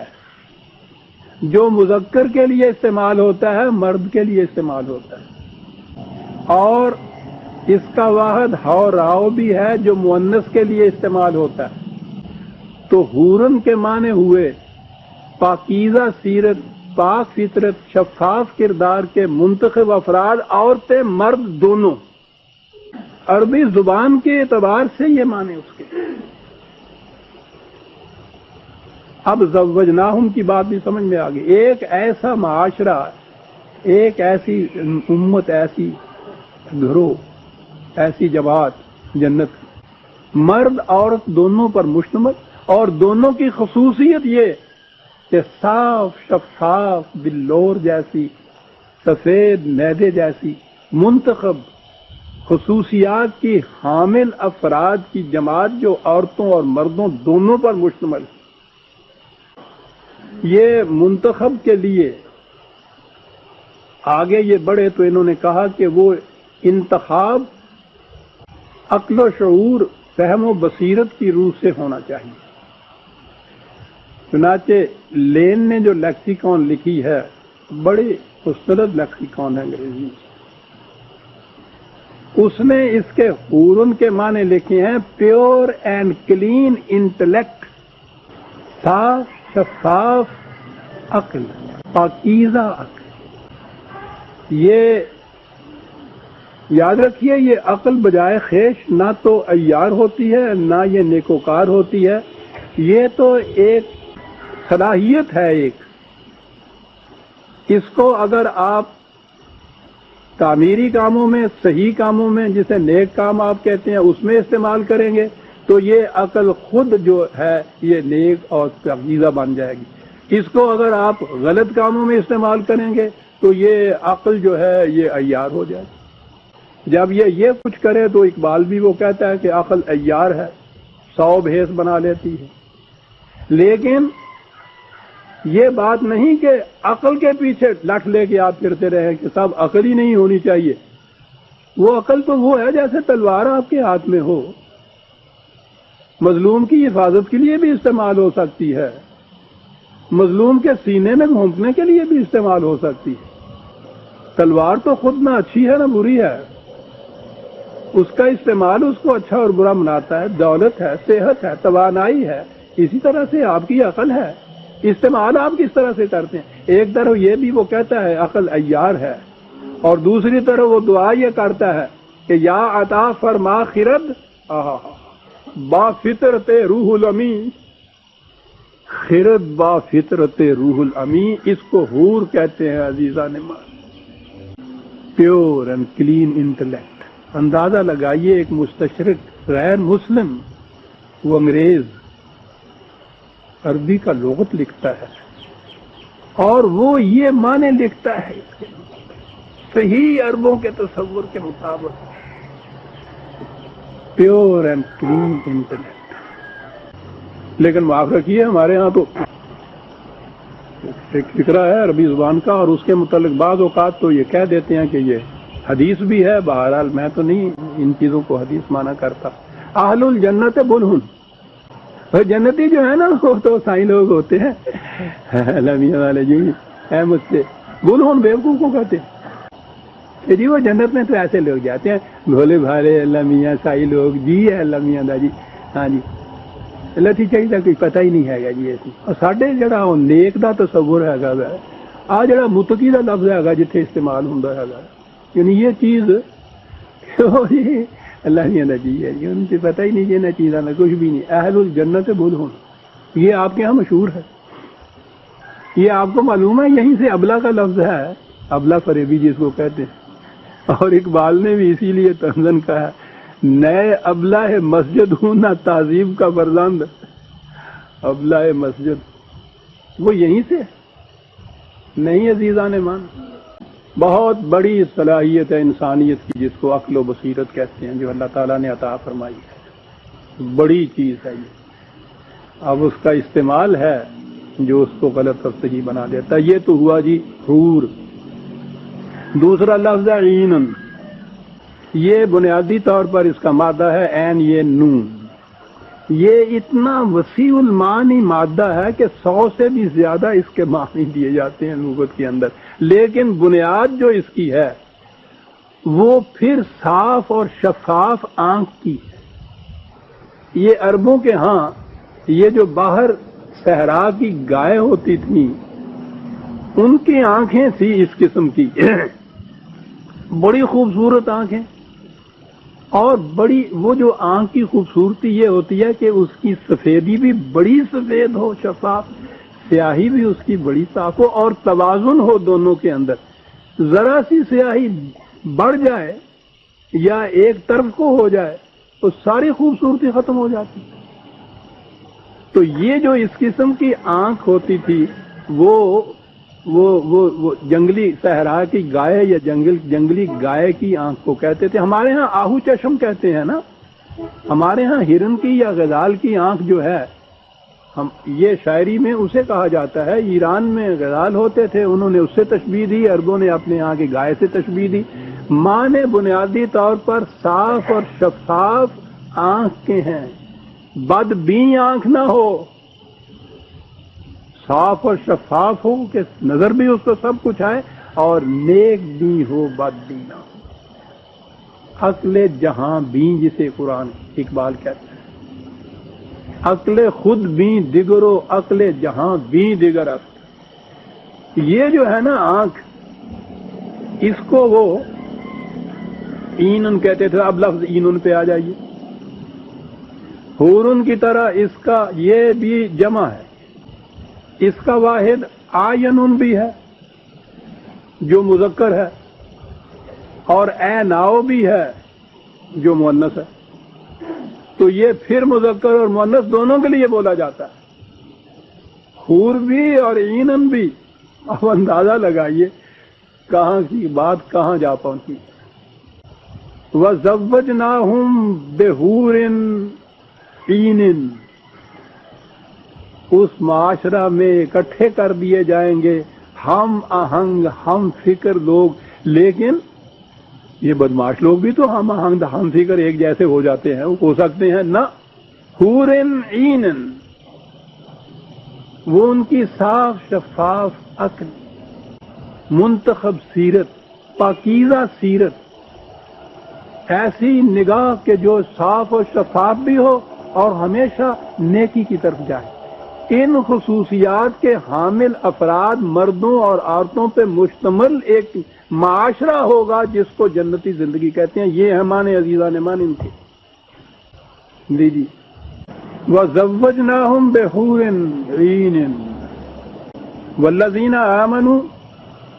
جو مذکر کے لیے استعمال ہوتا ہے، مرد کے لیے استعمال ہوتا ہے، اور اس کا واحد حوراؤ بھی ہے جو مؤنث کے لیے استعمال ہوتا ہے۔ تو حورن کے معنی ہوئے پاکیزہ سیرت، پاک فطرت، شفاف کردار کے منتخب افراد، عورتیں مرد دونوں۔ عربی زبان کے اعتبار سے یہ معنی اس کے۔ اب زوجناہم کی بات بھی سمجھ میں آ گئی۔ ایک ایسا معاشرہ، ایک ایسی امت، ایسی گروہ، ایسی جماعت جنت، مرد عورت دونوں پر مشتمل، اور دونوں کی خصوصیت یہ کہ صاف شفاف بلور جیسی، سفید میدے جیسی منتخب خصوصیات کی حامل افراد کی جماعت جو عورتوں اور مردوں دونوں پر مشتمل ہے۔ یہ منتخب کے لیے آگے یہ بڑھے تو انہوں نے کہا کہ وہ انتخاب عقل و شعور، فہم و بصیرت کی روح سے ہونا چاہیے۔ چنانچہ لین نے جو لیکسیکون لکھی ہے، بڑی خوبصورت لیکسیکون ہے انگریزی میں، اس نے اس کے حورن کے معنی لکھے ہیں پیور اینڈ کلین انٹلیکٹ، صاف شفاف عقل، پاکیزہ عقل۔ یہ یاد رکھیے، یہ عقل بجائے خیش نہ تو عیار ہوتی ہے نہ یہ نیکوکار ہوتی ہے، یہ تو ایک صلاحیت ہے ایک۔ اس کو اگر آپ تعمیری کاموں میں، صحیح کاموں میں، جسے نیک کام آپ کہتے ہیں، اس میں استعمال کریں گے تو یہ عقل خود جو ہے یہ نیک اور پاکیزہ بن جائے گی۔ اس کو اگر آپ غلط کاموں میں استعمال کریں گے تو یہ عقل جو ہے یہ عیار ہو جائے گی۔ جب یہ کچھ کرے تو اقبال بھی وہ کہتا ہے کہ عقل عیار ہے، 100 بھیس بنا لیتی ہے۔ لیکن یہ بات نہیں کہ عقل کے پیچھے لٹ لے کے آپ پھرتے رہیں کہ سب عقل ہی نہیں ہونی چاہیے۔ وہ عقل تو وہ ہے جیسے تلوار آپ کے ہاتھ میں ہو، مظلوم کی حفاظت کے لیے بھی استعمال ہو سکتی ہے، مظلوم کے سینے میں گھونپنے کے لیے بھی استعمال ہو سکتی ہے۔ تلوار تو خود نہ اچھی ہے نہ بری ہے، اس کا استعمال اس کو اچھا اور برا بناتا ہے، دولت ہے، صحت ہے، توانائی ہے۔ اسی طرح سے آپ کی عقل ہے، استعمال آپ کس طرح سے کرتے ہیں۔ ایک طرف یہ بھی وہ کہتا ہے عقل عیار ہے، اور دوسری طرف وہ دعا یہ کرتا ہے کہ یا عطا فرما خرد با فطرت روح الامی، خرد با فطرت روح الامی، اس کو حور کہتے ہیں عزیزان مان، پیور اینڈ کلین انٹلیکٹ۔ اندازہ لگائیے ایک مستشرق غیر مسلم، وہ انگریز، عربی کا لغت لکھتا ہے اور وہ یہ معنی لکھتا ہے صحیح عربوں کے تصور کے مطابق، پیور اینڈ کلین انٹلیکٹ۔ لیکن معاف رکھیے، ہمارے ہاں تو ایک فکرہ ہے عربی زبان کا، اور اس کے متعلق بعض اوقات تو یہ کہہ دیتے ہیں کہ یہ حدیث بھی ہے۔ بہرحال میں تو نہیں ان چیزوں کو حدیث مانا کرتا۔ اہل الجنت بلہن، جنتی جو ہے نا وہ تو سائی لوگ ہوتے ہیں، لمیاں والے جو احمد سے بلہن بیوقوف کو کہتے ہیں کہ جی وہ جنت میں تو ایسے لوگ جاتے ہیں بھولے بھالے اللہ میاں سائی لوگ، جی ہے اللہ میاں دا جی، ہاں جی اللہ ٹھیک ہے، کوئی پتہ ہی نہیں ہے جی ایسی۔ اور ساڈے جڑا نیک دا تصور ہے آ جڑا متقی دا لفظ ہے جتھے استعمال ہوندا ہے، یعنی یہ چیز اللہ میاں دا جی ہے جی، ان سے پتہ ہی نہیں کہ انہیں چیزاں میں کچھ بھی نہیں۔ اہل الجنت بلہن، یہ آپ کے یہاں مشہور ہے، یہ آپ کو معلوم ہے یہیں سے ابلا کا لفظ ہے، ابلا فریبی جس کو کہتے ہیں۔ اور اقبال نے بھی اسی لیے طنزاً کہا نئے ابلا مسجد ہوں نہ تعظیم کا فرزند، ابلا مسجد وہ یہیں سے نہیں عزیزان مان۔ بہت بڑی صلاحیت ہے انسانیت کی جس کو عقل و بصیرت کہتے ہیں، جو اللہ تعالیٰ نے عطا فرمائی ہے، بڑی چیز ہے یہ۔ اب اس کا استعمال ہے جو اس کو غلط اور صحیح بنا دیتا ہے۔ یہ تو ہوا جی حور۔ دوسرا لفظ ہے عین، یہ بنیادی طور پر اس کا مادہ ہے عین، یہ نون، یہ اتنا وسیع المعنی مادہ ہے کہ 100 سے بھی زیادہ اس کے معنی دیے جاتے ہیں لغت کے اندر، لیکن بنیاد جو اس کی ہے وہ پھر صاف اور شفاف آنکھ کی ہے۔ یہ عربوں کے ہاں یہ جو باہر صحرا کی گائے ہوتی تھیں ان کی آنکھیں تھی اس قسم کی، بڑی خوبصورت آنکھیں، اور بڑی وہ جو آنکھ کی خوبصورتی یہ ہوتی ہے کہ اس کی سفیدی بھی بڑی سفید ہو، شفاف، سیاہی بھی اس کی بڑی صاف ہو، اور توازن ہو دونوں کے اندر۔ ذرا سی سیاہی بڑھ جائے یا ایک طرف کو ہو جائے تو ساری خوبصورتی ختم ہو جاتی۔ تو یہ جو اس قسم کی آنکھ ہوتی تھی وہ جنگلی صحرا کی گائے یا جنگلی گائے کی آنکھ کو کہتے تھے۔ ہمارے ہاں آہو چشم کہتے ہیں نا، ہمارے ہاں ہرن کی یا غزال کی آنکھ جو ہے ہم یہ شاعری میں اسے کہا جاتا ہے. ایران میں غزال ہوتے تھے، انہوں نے اس سے تشبیہ دی، عربوں نے اپنے یہاں کی گائے سے تشبیہ دی. معنی بنیادی طور پر صاف اور شفاف آنکھ کے ہیں، بد بین آنکھ نہ ہو، صاف اور شفاف ہو کہ نظر بھی اس کو سب کچھ آئے، اور نیک بین ہو، بد بین نہ ہو. عقل جہاں بین جسے قرآن اقبال کہتے ہیں، عقل خود بین دیگرو عقل جہاں بین دیگر است. یہ جو ہے نا آنکھ، اس کو وہ اینن کہتے تھے، اب لفظ اینن پہ آ جائیے. حورن کی طرح اس کا یہ بھی جمع ہے، اس کا واحد آینن بھی ہے جو مذکر ہے، اور اے ناؤ بھی ہے جو مؤنث ہے. تو یہ پھر مذکر اور مؤنث دونوں کے لیے بولا جاتا ہے، حور بھی اور اینن بھی. اب اندازہ لگائیے کہاں کی بات کہاں جا پہنچی. وَزَوَّجْنَاهُمْ بِحُورٍ عِینٍ، اس معاشرہ میں اکٹھے کر دیے جائیں گے ہم آہنگ ہم فکر لوگ. لیکن یہ بدماش لوگ بھی تو ہم آہنگ ہم فکر ایک جیسے ہو جاتے ہیں، ہو سکتے ہیں نہ. حورن عینن، وہ ان کی صاف شفاف عقل، منتخب سیرت، پاکیزہ سیرت، ایسی نگاہ کہ جو صاف و شفاف بھی ہو اور ہمیشہ نیکی کی طرف جائے. ان خصوصیات کے حامل افراد مردوں اور عورتوں پہ مشتمل ایک معاشرہ ہوگا جس کو جنتی زندگی کہتے ہیں. یہ ہے معنی عزیزان مان ان کے. لیجیے، وَزَوَّجْنَاهُمْ بِحُورٍ عِینٍ وَالَّذِينَ آمَنُوا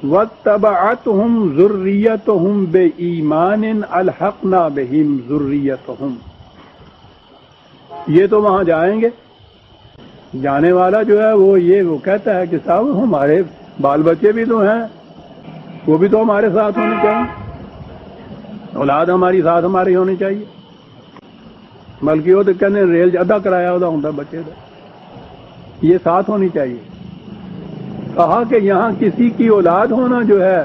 وَاتَّبَعَتْهُمْ ذُرِّيَّتُهُمْ بِإِیمَانٍ أَلْحَقْنَا بِهِمْ ذُرِّيَّتَهُمْ. یہ تو وہاں جائیں گے، جانے والا جو ہے وہ کہتا ہے کہ صاحب ہمارے بال بچے بھی تو ہیں، وہ بھی تو ہمارے ساتھ ہونے چاہیے، اولاد ہماری ساتھ ہماری ہونی چاہیے. بلکہ وہ تو کہنے ریل ادا کرایا ہوتا بچے کا، یہ ساتھ ہونی چاہیے. کہا کہ یہاں کسی کی اولاد ہونا جو ہے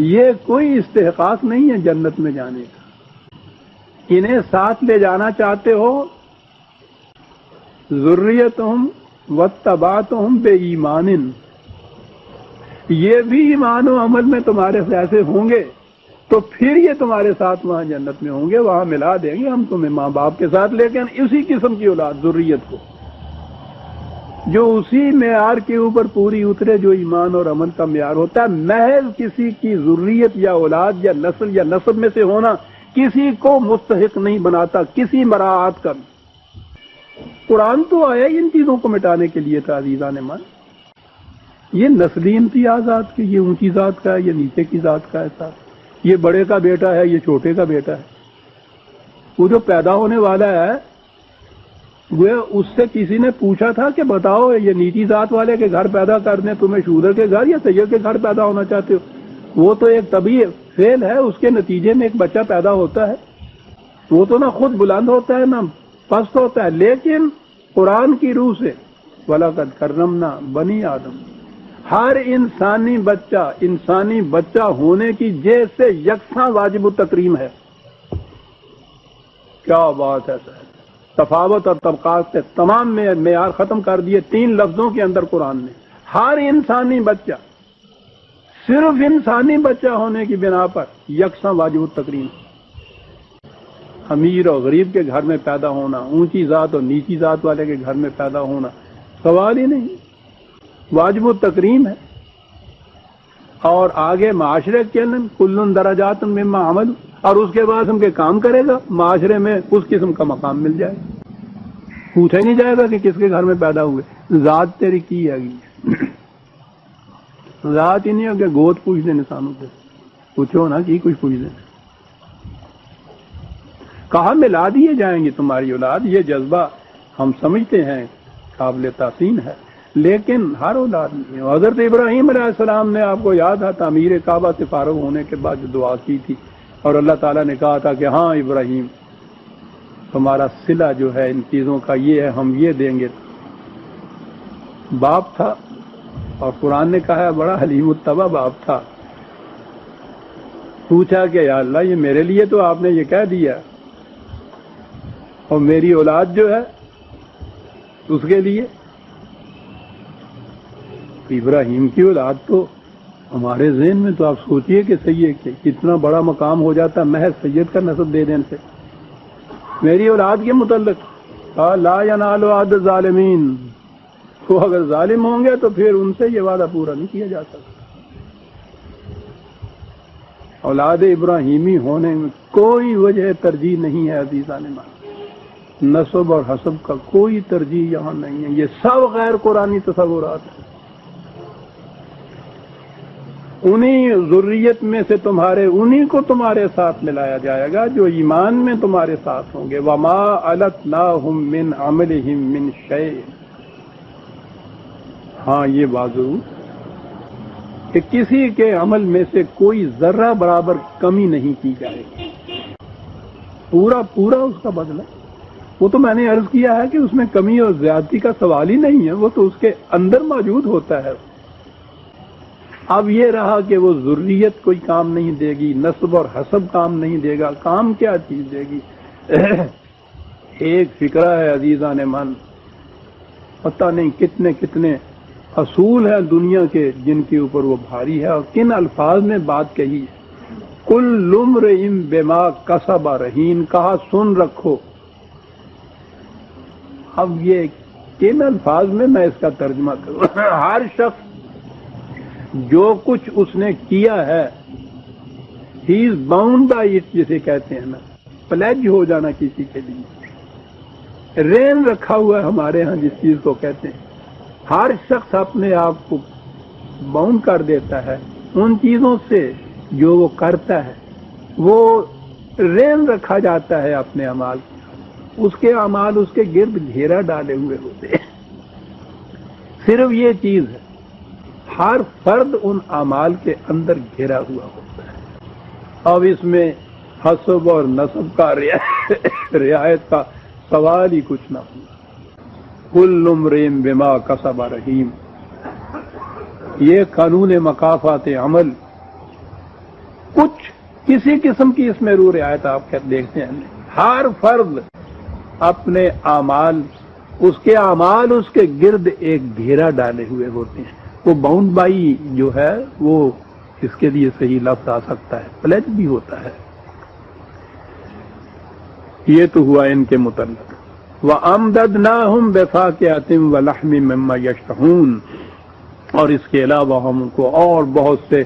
یہ کوئی استحقاق نہیں ہے جنت میں جانے کا. انہیں ساتھ لے جانا چاہتے ہو، ذریتہم واتبعتہم بإیمان، یہ بھی ایمان و عمل میں تمہارے ایسے ہوں گے تو پھر یہ تمہارے ساتھ وہاں جنت میں ہوں گے، وہاں ملا دیں گے ہم تمہیں ماں باپ کے ساتھ. لیکن اسی قسم کی اولاد، ذریت کو، جو اسی معیار کے اوپر پوری اترے جو ایمان اور عمل کا معیار ہوتا ہے. محض کسی کی ذریت یا اولاد یا نسل یا نسب میں سے ہونا کسی کو مستحق نہیں بناتا کسی مراعات کا. قرآن تو آیا ان چیزوں کو مٹانے کے لیے تھا عزیزان مان. یہ نسلی امتیازات کے، یہ اونچی ذات کا ہے، یہ نیچے کی ذات کا ہے، یہ بڑے کا بیٹا ہے، یہ چھوٹے کا بیٹا ہے. وہ جو پیدا ہونے والا ہے وہ اس سے کسی نے پوچھا تھا کہ بتاؤ یہ نیچی ذات والے کے گھر پیدا کر دیں، تمہیں شودر کے گھر یا سید کے گھر پیدا ہونا چاہتے ہو؟ وہ تو ایک طبیعی فعل ہے، اس کے نتیجے میں ایک بچہ پیدا ہوتا ہے. وہ تو نہ خود بلند ہوتا ہے نہ پست ہوتا ہے. لیکن قرآن کی روح سے وَلَقَدْ كَرَّمْنَا بَنِي آدم، ہر انسانی بچہ ہونے کی جیسے یکساں واجب التکریم ہے. کیا بات ہے سر! تفاوت اور طبقات سے تمام معیار ختم کر دیے 3 لفظوں کے اندر قرآن نے. ہر انسانی بچہ، صرف انسانی بچہ ہونے کی بنا پر یکساں واجب التکریم. امیر اور غریب کے گھر میں پیدا ہونا، اونچی ذات اور نیچی ذات والے کے گھر میں پیدا ہونا سوال ہی نہیں، واجب التکریم ہے. اور آگے معاشرے کے اندر کل درجات مما عمل، اور اس کے بعد ہم کے کام کرے گا معاشرے میں اس قسم کا مقام مل جائے. پوچھا ہی نہیں جائے گا کہ کس کے گھر میں پیدا ہوئے، ذات تیری کی ہے گی. ذات ہی نہیں ہو کہ گوت پوچھ دیں انسانوں سے، پوچھو نا کہ کچھ پوچھ دیں. کہاں ملا دیے جائیں گے تمہاری اولاد. یہ جذبہ ہم سمجھتے ہیں قابل تحسین ہے، لیکن ہر اولاد نہیں. حضرت ابراہیم علیہ السلام نے، آپ کو یاد ہے، تعمیر کعبہ سے فارغ ہونے کے بعد جو دعا کی تھی، اور اللہ تعالیٰ نے کہا تھا کہ ہاں ابراہیم تمہارا صلہ جو ہے ان چیزوں کا یہ ہے، ہم یہ دیں گے. باپ تھا، اور قرآن نے کہا ہے بڑا حلیم الطبع باپ تھا. پوچھا کہ یا اللہ یہ میرے لیے تو آپ نے یہ کہہ دیا، اور میری اولاد جو ہے اس کے لیے. ابراہیم کی اولاد تو ہمارے ذہن میں تو آپ سوچئے کہ سید کہ کتنا بڑا مقام ہو جاتا محض سید کا نسب دے دینے سے. میری اولاد کے متعلق لا ینال عہد الظالمین، تو اگر ظالم ہوں گے تو پھر ان سے یہ وعدہ پورا نہیں کیا جا سکتا. اولاد ابراہیمی ہونے میں کوئی وجہ ترجیح نہیں ہے عزیزان مان، نسب اور حسب کا کوئی ترجیح یہاں نہیں ہے. یہ سب غیر قرآنی تصورات ہیں. انہی ذریت میں سے انہی کو تمہارے ساتھ ملایا جائے گا جو ایمان میں تمہارے ساتھ ہوں گے. وما علتناہم من عملہم من شیء. ہاں یہ بات ضرور کہ کسی کے عمل میں سے کوئی ذرہ برابر کمی نہیں کی جائے گی، پورا پورا اس کا بدلہ. وہ تو میں نے عرض کیا ہے کہ اس میں کمی اور زیادتی کا سوال ہی نہیں ہے، وہ تو اس کے اندر موجود ہوتا ہے. اب یہ رہا کہ وہ ذریت کوئی کام نہیں دے گی، نسب اور حسب کام نہیں دے گا، کام کیا چیز دے گی؟ ایک فکرہ ہے عزیزان من، پتہ نہیں کتنے کتنے اصول ہیں دنیا کے جن کے اوپر وہ بھاری ہے، اور کن الفاظ میں بات کہی. کل امرئ بما کسب رہین، کہا سن رکھو. اب یہ کن الفاظ میں میں اس کا ترجمہ کروں؟ ہر شخص جو کچھ اس نے کیا ہے ہی از باؤنڈ بائی اٹ، جسے کہتے ہیں نا پلیج ہو جانا کسی کے لیے. رین رکھا ہوا ہے ہمارے ہاں جس چیز کو کہتے ہیں. ہر شخص اپنے آپ کو باؤنڈ کر دیتا ہے ان چیزوں سے جو وہ کرتا ہے. وہ رین رکھا جاتا ہے اپنے اعمال، اس کے اعمال اس کے گرد گھیرا ڈالے ہوئے ہوتے ہیں. صرف یہ چیز ہے، ہر فرد ان اعمال کے اندر گھیرا ہوا ہوتا ہے. اب اس میں حسب اور نسب کا رعایت کا سوال ہی کچھ نہ ہوا. کل امرئ بما کسب رہین. یہ قانون مکافات عمل کچھ کسی قسم کی اس میں رعایت آپ دیکھتے ہیں. ہر فرد اپنے اعمال، اس کے اعمال اس کے گرد ایک گھیرا ڈالے ہوئے ہوتے ہیں. وہ باؤنڈ بائی جو ہے وہ اس کے لیے صحیح لفظ آ سکتا ہے، پلیج بھی ہوتا ہے. یہ تو ہوا ان کے متعلق. وَأَمْدَدْنَاهُمْ بِفَاكِهَةٍ وَلَحْمٍ مِّمَّا يَشْتَهُونَ. اور اس کے علاوہ ہم ان کو اور بہت سے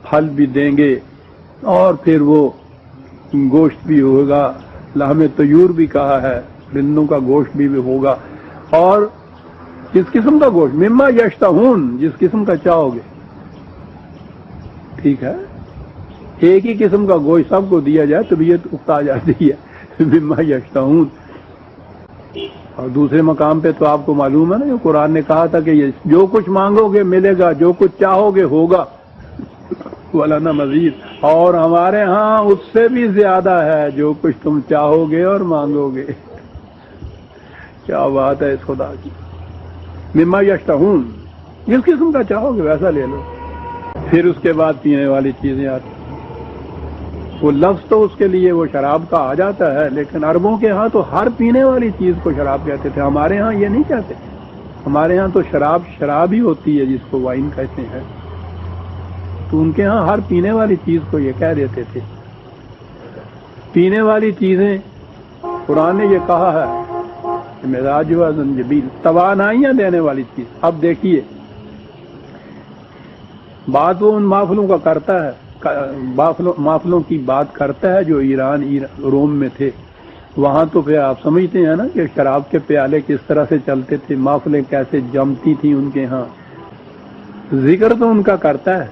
پھل بھی دیں گے، اور پھر وہ گوشت بھی ہوگا. لحم طیور بھی کہا ہے، پرندوں کا گوشت بھی ہوگا. اور کس قسم کا گوشت؟ مما یشتہون، جس قسم کا چاہو گے. ٹھیک ہے، ایک ہی قسم کا گوشت سب کو دیا جائے طبیعت اکتا جاتی ہے. مما یشتہون. اور دوسرے مقام پہ تو آپ کو معلوم ہے نا جو قرآن نے کہا تھا کہ یہ جو کچھ مانگو گے ملے گا، جو کچھ چاہو گے ہوگا. وَلَنَا مزید. اور ہمارے ہاں اس سے بھی زیادہ ہے جو کچھ تم چاہو گے اور مانگو گے. کیا بات ہے اس خدا کی. مما یشتہون، جس قسم کا چاہو گے ویسا لے لو. پھر اس کے بعد پینے والی چیزیں آتی. وہ لفظ تو اس کے لیے وہ شراب کا آ جاتا ہے، لیکن عربوں کے ہاں تو ہر پینے والی چیز کو شراب کہتے تھے. ہمارے ہاں یہ نہیں کہتے. ہمارے ہاں تو شراب ہی ہوتی ہے جس کو وائن کہتے ہیں. تو ان کے ہاں ہر پینے والی چیز کو یہ کہہ دیتے تھے. پینے والی چیزیں قرآن نے یہ کہا ہے کہ مزاج و زنجبیل، توانائیاں دینے والی چیز. اب دیکھیے بات وہ ان محفلوں کا کرتا ہے، محفلوں کی بات کرتا ہے جو روم میں تھے. وہاں تو پھر آپ سمجھتے ہیں نا کہ شراب کے پیالے کس طرح سے چلتے تھے، محفلیں کیسے جمتی تھیں ان کے ہاں. ذکر تو ان کا کرتا ہے،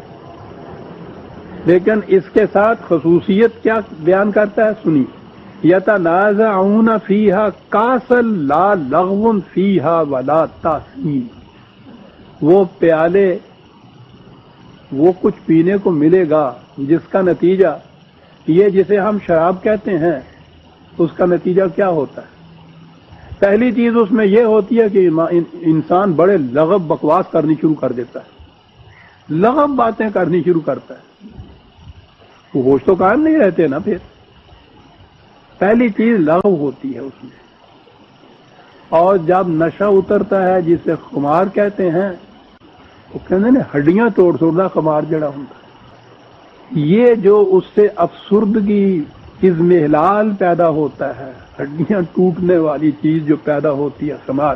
لیکن اس کے ساتھ خصوصیت کیا بیان کرتا ہے سنی. یتنازعون فیہا کاسا لا لغو فیہا ولا تاثیم. وہ پیالے، وہ کچھ پینے کو ملے گا جس کا نتیجہ یہ جسے ہم شراب کہتے ہیں، اس کا نتیجہ کیا ہوتا ہے؟ پہلی چیز اس میں یہ ہوتی ہے کہ انسان بڑے لغب بکواس کرنی شروع کر دیتا ہے، لغب باتیں کرنی شروع کرتا ہے، وہ ہوش تو قائم نہیں رہتے نا پھر. پہلی چیز لغو ہوتی ہے اس میں. اور جب نشہ اترتا ہے جسے خمار کہتے ہیں، وہ کہتے ہیں ہڈیاں توڑ چھوڑنا خمار جڑا ہوتا ہے. یہ جو اس سے افسردگی اضمحلال پیدا ہوتا ہے، ہڈیاں ٹوٹنے والی چیز جو پیدا ہوتی ہے خمار،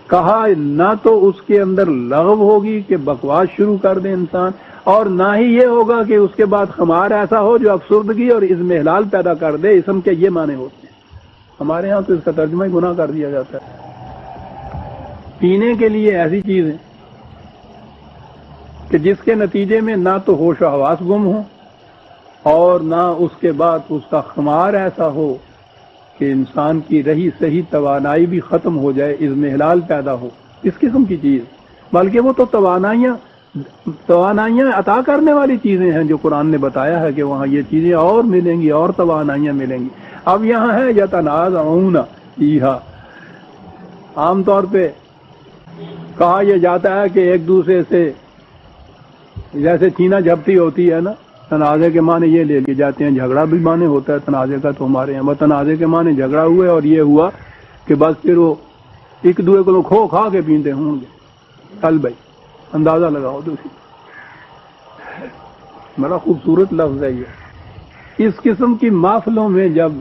کہا نہ تو اس کے اندر لغو ہوگی کہ بکواس شروع کر دے انسان، اور نہ ہی یہ ہوگا کہ اس کے بعد خمار ایسا ہو جو افسردگی اور اضمحلال پیدا کر دے. اسم کے یہ معنی ہوتے ہیں. ہمارے ہاں تو اس کا ترجمہ ہی گناہ کر دیا جاتا ہے. پینے کے لیے ایسی چیز ہے کہ جس کے نتیجے میں نہ تو ہوش و حواس گم ہو اور نہ اس کے بعد اس کا خمار ایسا ہو کہ انسان کی رہی صحیح توانائی بھی ختم ہو جائے، اضمحلال پیدا ہو. اس قسم کی چیز، بلکہ وہ تو توانائیاں عطا کرنے والی چیزیں ہیں جو قرآن نے بتایا ہے کہ وہاں یہ چیزیں اور ملیں گی اور توانائیاں ملیں گی. اب یہاں ہے یتنازعون فیہا. عام طور پہ کہا یہ جاتا ہے کہ ایک دوسرے سے جیسے چینا جھپٹی ہوتی ہے نا، تنازع کے معنی یہ لے لیے جاتے ہیں. جھگڑا بھی معنی ہوتا ہے تنازع کا، تو ہمارے یہاں تنازع کے معنی جھگڑا ہوئے اور یہ ہوا کہ بس پھر وہ ایک دوسرے کو کھو کھا کے پیتے ہوں گے. چل بھائی اندازہ لگاؤ. دوسری بڑا خوبصورت لفظ ہے یہ. اس قسم کی محفلوں میں جب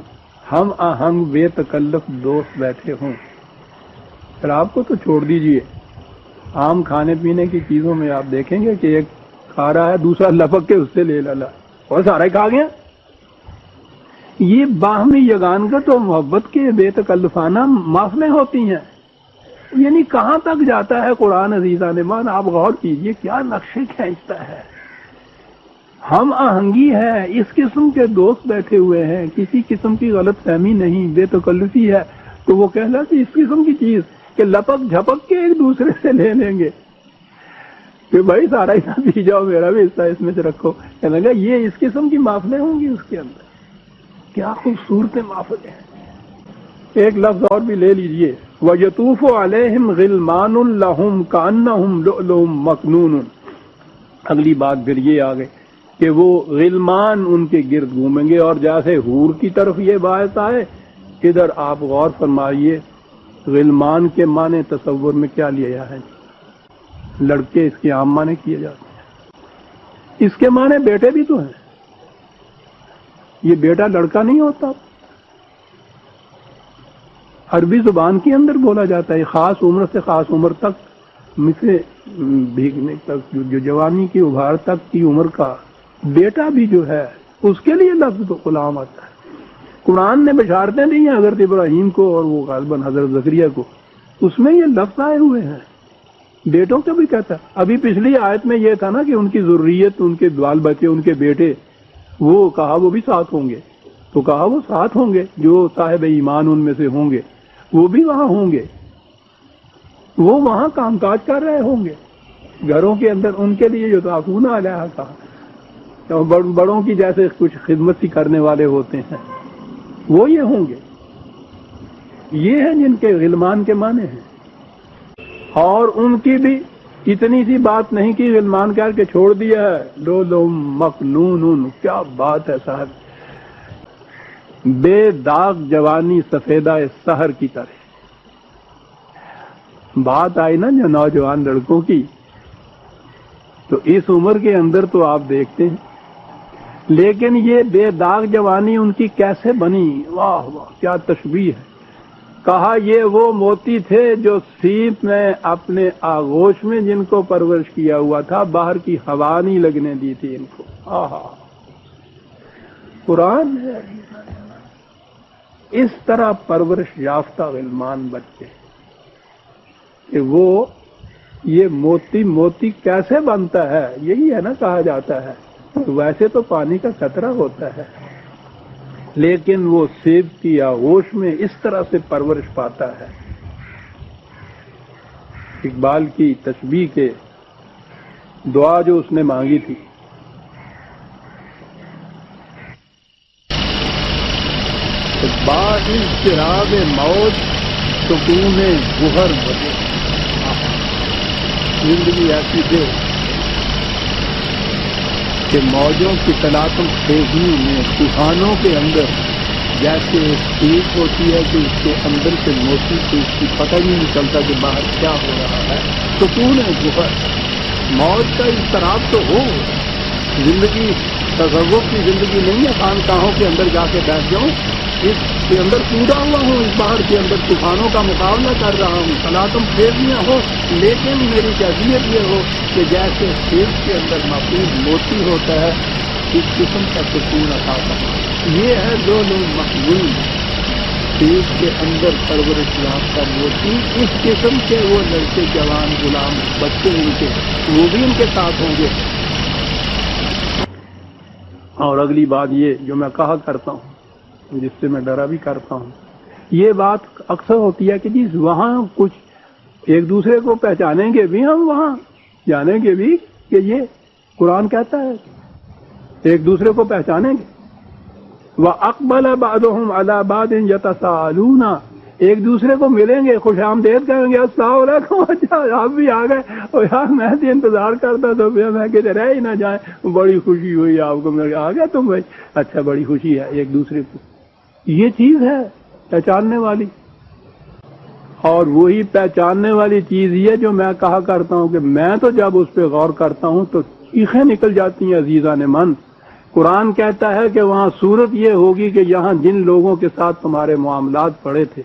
ہم آہنگ بے تکلف دوست بیٹھے ہوں، شراب کو تو چھوڑ دیجئے، عام کھانے پینے کی چیزوں میں آپ دیکھیں گے کہ ایک کھا رہا ہے، دوسرا لپک کے اس سے لے لالا اور سارا ہی کھا گیا. یہ باہمی یگانگت اور محبت کے بے تکلفانہ محفلیں ہوتی ہیں. یعنی کہاں تک جاتا ہے قرآن عزیزان مان. آپ غور کیجئے کیا نقشے کھینچتا ہے. ہم آہنگی ہے، اس قسم کے دوست بیٹھے ہوئے ہیں، کسی قسم کی غلط فہمی نہیں، بے تکلفی ہے، تو وہ کہلاتی اس قسم کی چیز کہ لپک جھپک کے ایک دوسرے سے لے لیں گے کہ بھائی سارا حصہ پی جاؤ، میرا بھی حصہ اس میں سے رکھو. کہنے لگا یہ اس قسم کی محفلیں ہوں گی اس کے اندر. کیا خوبصورت محفلیں ہیں. ایک لفظ اور بھی لے لیجئے، وَيَطُوفُ عَلَيْهِمْ غِلْمَانٌ لَهُمْ كَأَنَّهُمْ لُؤْلُؤٌ مَكْنُونٌ. اگلی بات پھر یہ آگے کہ وہ غلمان ان کے گرد گھومیں گے. اور جیسے حور کی طرف یہ بات آئے، ادھر آپ غور فرمائیے غلمان کے معنی تصور میں کیا لیا ہے. لڑکے اس کے عام معنی کیے جاتے ہیں. اس کے معنی بیٹے بھی تو ہیں. یہ بیٹا لڑکا نہیں ہوتا. عربی زبان کے اندر بولا جاتا ہے خاص عمر سے خاص عمر تک، مثل بھیگنے تک، جو جوانی کی ابھار تک کی عمر کا بیٹا بھی جو ہے اس کے لیے لفظ تو غلام آتا ہے. قرآن نے بشارتیں دی ہیں حضرت ابراہیم کو اور وہ غالباً حضرت زکریا کو، اس میں یہ لفظ آئے ہوئے ہیں. بیٹوں کا بھی کہتا. ابھی پچھلی آیت میں یہ تھا نا کہ ان کی ذریت، ان کے بال بچے، ان کے بیٹے، وہ کہا وہ بھی ساتھ ہوں گے. تو کہا وہ ساتھ ہوں گے، جو صاحب ایمان ان میں سے ہوں گے وہ بھی وہاں ہوں گے، وہ وہاں کام کاج کر رہے ہوں گے گھروں کے اندر. ان کے لیے جو تعاون علیہ کہا، بڑوں کی جیسے کچھ خدمت سی کرنے والے ہوتے ہیں وہ یہ ہوں گے. یہ ہیں جن کے غلمان کے معنی ہیں. اور ان کی بھی اتنی سی بات نہیں کی غلمان کہہ کے چھوڑ دیا ہے. لو مکنون. کیا بات ہے صاحب. بے داغ جوانی سفیدہ سحر کی طرح. بات آئی نا جو نوجوان لڑکوں کی، تو اس عمر کے اندر تو آپ دیکھتے ہیں، لیکن یہ بے داغ جوانی ان کی کیسے بنی. واہ واہ کیا تشبیہ ہے. کہا یہ وہ موتی تھے جو سیپ میں اپنے آغوش میں جن کو پرورش کیا ہوا تھا، باہر کی ہوا نہیں لگنے دی تھی ان کو. آہا قرآن ہے. اس طرح پرورش یافتہ غلمان بچے کہ وہ یہ موتی کیسے بنتا ہے. یہی ہے نا کہا جاتا ہے. ویسے تو پانی کا قطرہ ہوتا ہے، لیکن وہ سیب کی آغوش میں اس طرح سے پرورش پاتا ہے. اقبال کی تشبیہ کے دعا جو اس نے مانگی تھی، باعث چراغ موت سکون گہر بنے. زندگی ایسی دے کہ موجوں کی تلاطم خیزی میں طوفانوں کے اندر جیسے ایک چیز ہوتی ہے کہ اس کے اندر سے موتی کو اس کی پتہ ہی نہیں چلتا کہ باہر کیا ہو رہا ہے. سکون گہر. موت کا اضطراب تو ہو. زندگی تصوف کی زندگی نہیں ہے خانقاہوں کے اندر جا کے بیٹھ جاؤں. اس کے اندر کودا ہوا ہوں, اس باہر کے اندر طوفانوں کا مقابلہ کر رہا ہوں, تلاطم خیزیاں ہو, لیکن میری کیفیت یہ ہو کہ جیسے خیز کے اندر محفوظ موتی ہوتا ہے اس قسم کا سکون عطا کرنا. یہ ہے جو لوگ مقبول خیز کے اندر پرورش یافتہ موتی, اس قسم کے وہ لڑکے جوان غلام بچے ان کے وہ بھی ان کے ساتھ ہوں گے. اور اگلی بات یہ جو میں کہا کرتا ہوں, جس سے میں ڈرا بھی کرتا ہوں, یہ بات اکثر ہوتی ہے کہ جی وہاں کچھ ایک دوسرے کو پہچانیں گے بھی, ہم وہاں جانیں گے بھی کہ یہ قرآن کہتا ہے ایک دوسرے کو پہچانیں گے. وَأَقْبَلَ بَعْضُهُمْ عَلَى بَعْضٍ يَتَسَاءَلُونَ, ایک دوسرے کو ملیں گے, خوش آمدید کہیں گے, السلام علیکم, اچھا آپ بھی آ گئے, اور یار میں تو انتظار کرتا تھا, میں کہ رہ ہی نہ جائیں, بڑی خوشی ہوئی آپ کو, میں آ گیا تم بھائی, اچھا بڑی خوشی ہے ایک دوسرے کو. یہ چیز ہے پہچاننے والی. اور وہی پہچاننے والی چیز یہ جو میں کہا کرتا ہوں کہ میں تو جب اس پہ غور کرتا ہوں تو چیخیں نکل جاتی ہیں عزیزان من. قرآن کہتا ہے کہ وہاں صورت یہ ہوگی کہ یہاں جن لوگوں کے ساتھ تمہارے معاملات پڑے تھے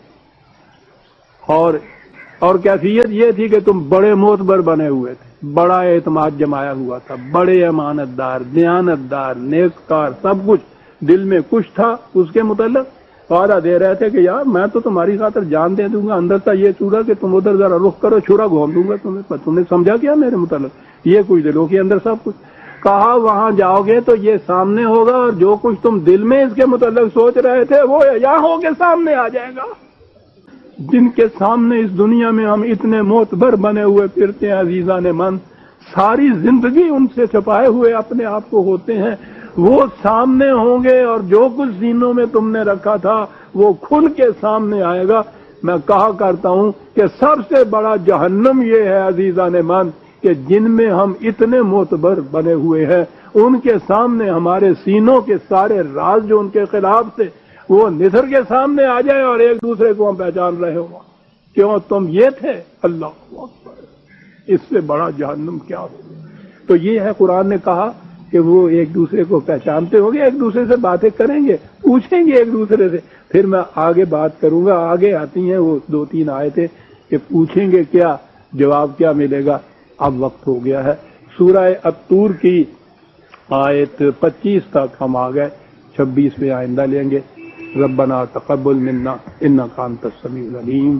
اور کیفیت یہ تھی کہ تم بڑے معتبر بنے ہوئے تھے, بڑا اعتماد جمایا ہوا تھا, بڑے امانت دار, دیانتدار, نیککار, سب کچھ دل میں کچھ تھا اس کے متعلق وعدہ دے رہے تھے کہ یار میں تو تمہاری خاطر جان دے دوں گا, اندر تھا یہ چورا کہ تم ادھر ذرا رخ کرو, چھرا گھوم دوں گا تمہیں, تم نے سمجھا کیا میرے متعلق, یہ کچھ دلوں کے اندر سب کچھ. کہا وہاں جاؤ گے تو یہ سامنے ہوگا, اور جو کچھ تم دل میں اس کے متعلق سوچ رہے تھے وہ یہاں ہو کے سامنے آ جائے گا. جن کے سامنے اس دنیا میں ہم اتنے معتبر بنے ہوئے پھرتے ہیں عزیزان من, ساری زندگی ان سے چھپائے ہوئے اپنے آپ کو ہوتے ہیں, وہ سامنے ہوں گے اور جو کچھ سینوں میں تم نے رکھا تھا وہ کھل کے سامنے آئے گا. میں کہا کرتا ہوں کہ سب سے بڑا جہنم یہ ہے عزیزان من کہ جن میں ہم اتنے معتبر بنے ہوئے ہیں ان کے سامنے ہمارے سینوں کے سارے راز جو ان کے خلاف تھے وہ نثر کے سامنے آ جائے اور ایک دوسرے کو ہم پہچان رہے ہوں. کیوں تم یہ تھے, اللہ اکبر, اس سے بڑا جہنم کیا ہو. تو یہ ہے قرآن نے کہا کہ وہ ایک دوسرے کو پہچانتے ہوں گے, ایک دوسرے سے باتیں کریں گے, پوچھیں گے ایک دوسرے سے. پھر میں آگے بات کروں گا, آگے آتی ہیں وہ 2-3 آیتیں کہ پوچھیں گے کیا, جواب کیا ملے گا. اب وقت ہو گیا ہے. سورہ الطور کی آیت 25 تک ہم آ گئے, 26 پہ آئندہ لیں گے. ربنا تقبل منا انک انت السمیع العلیم.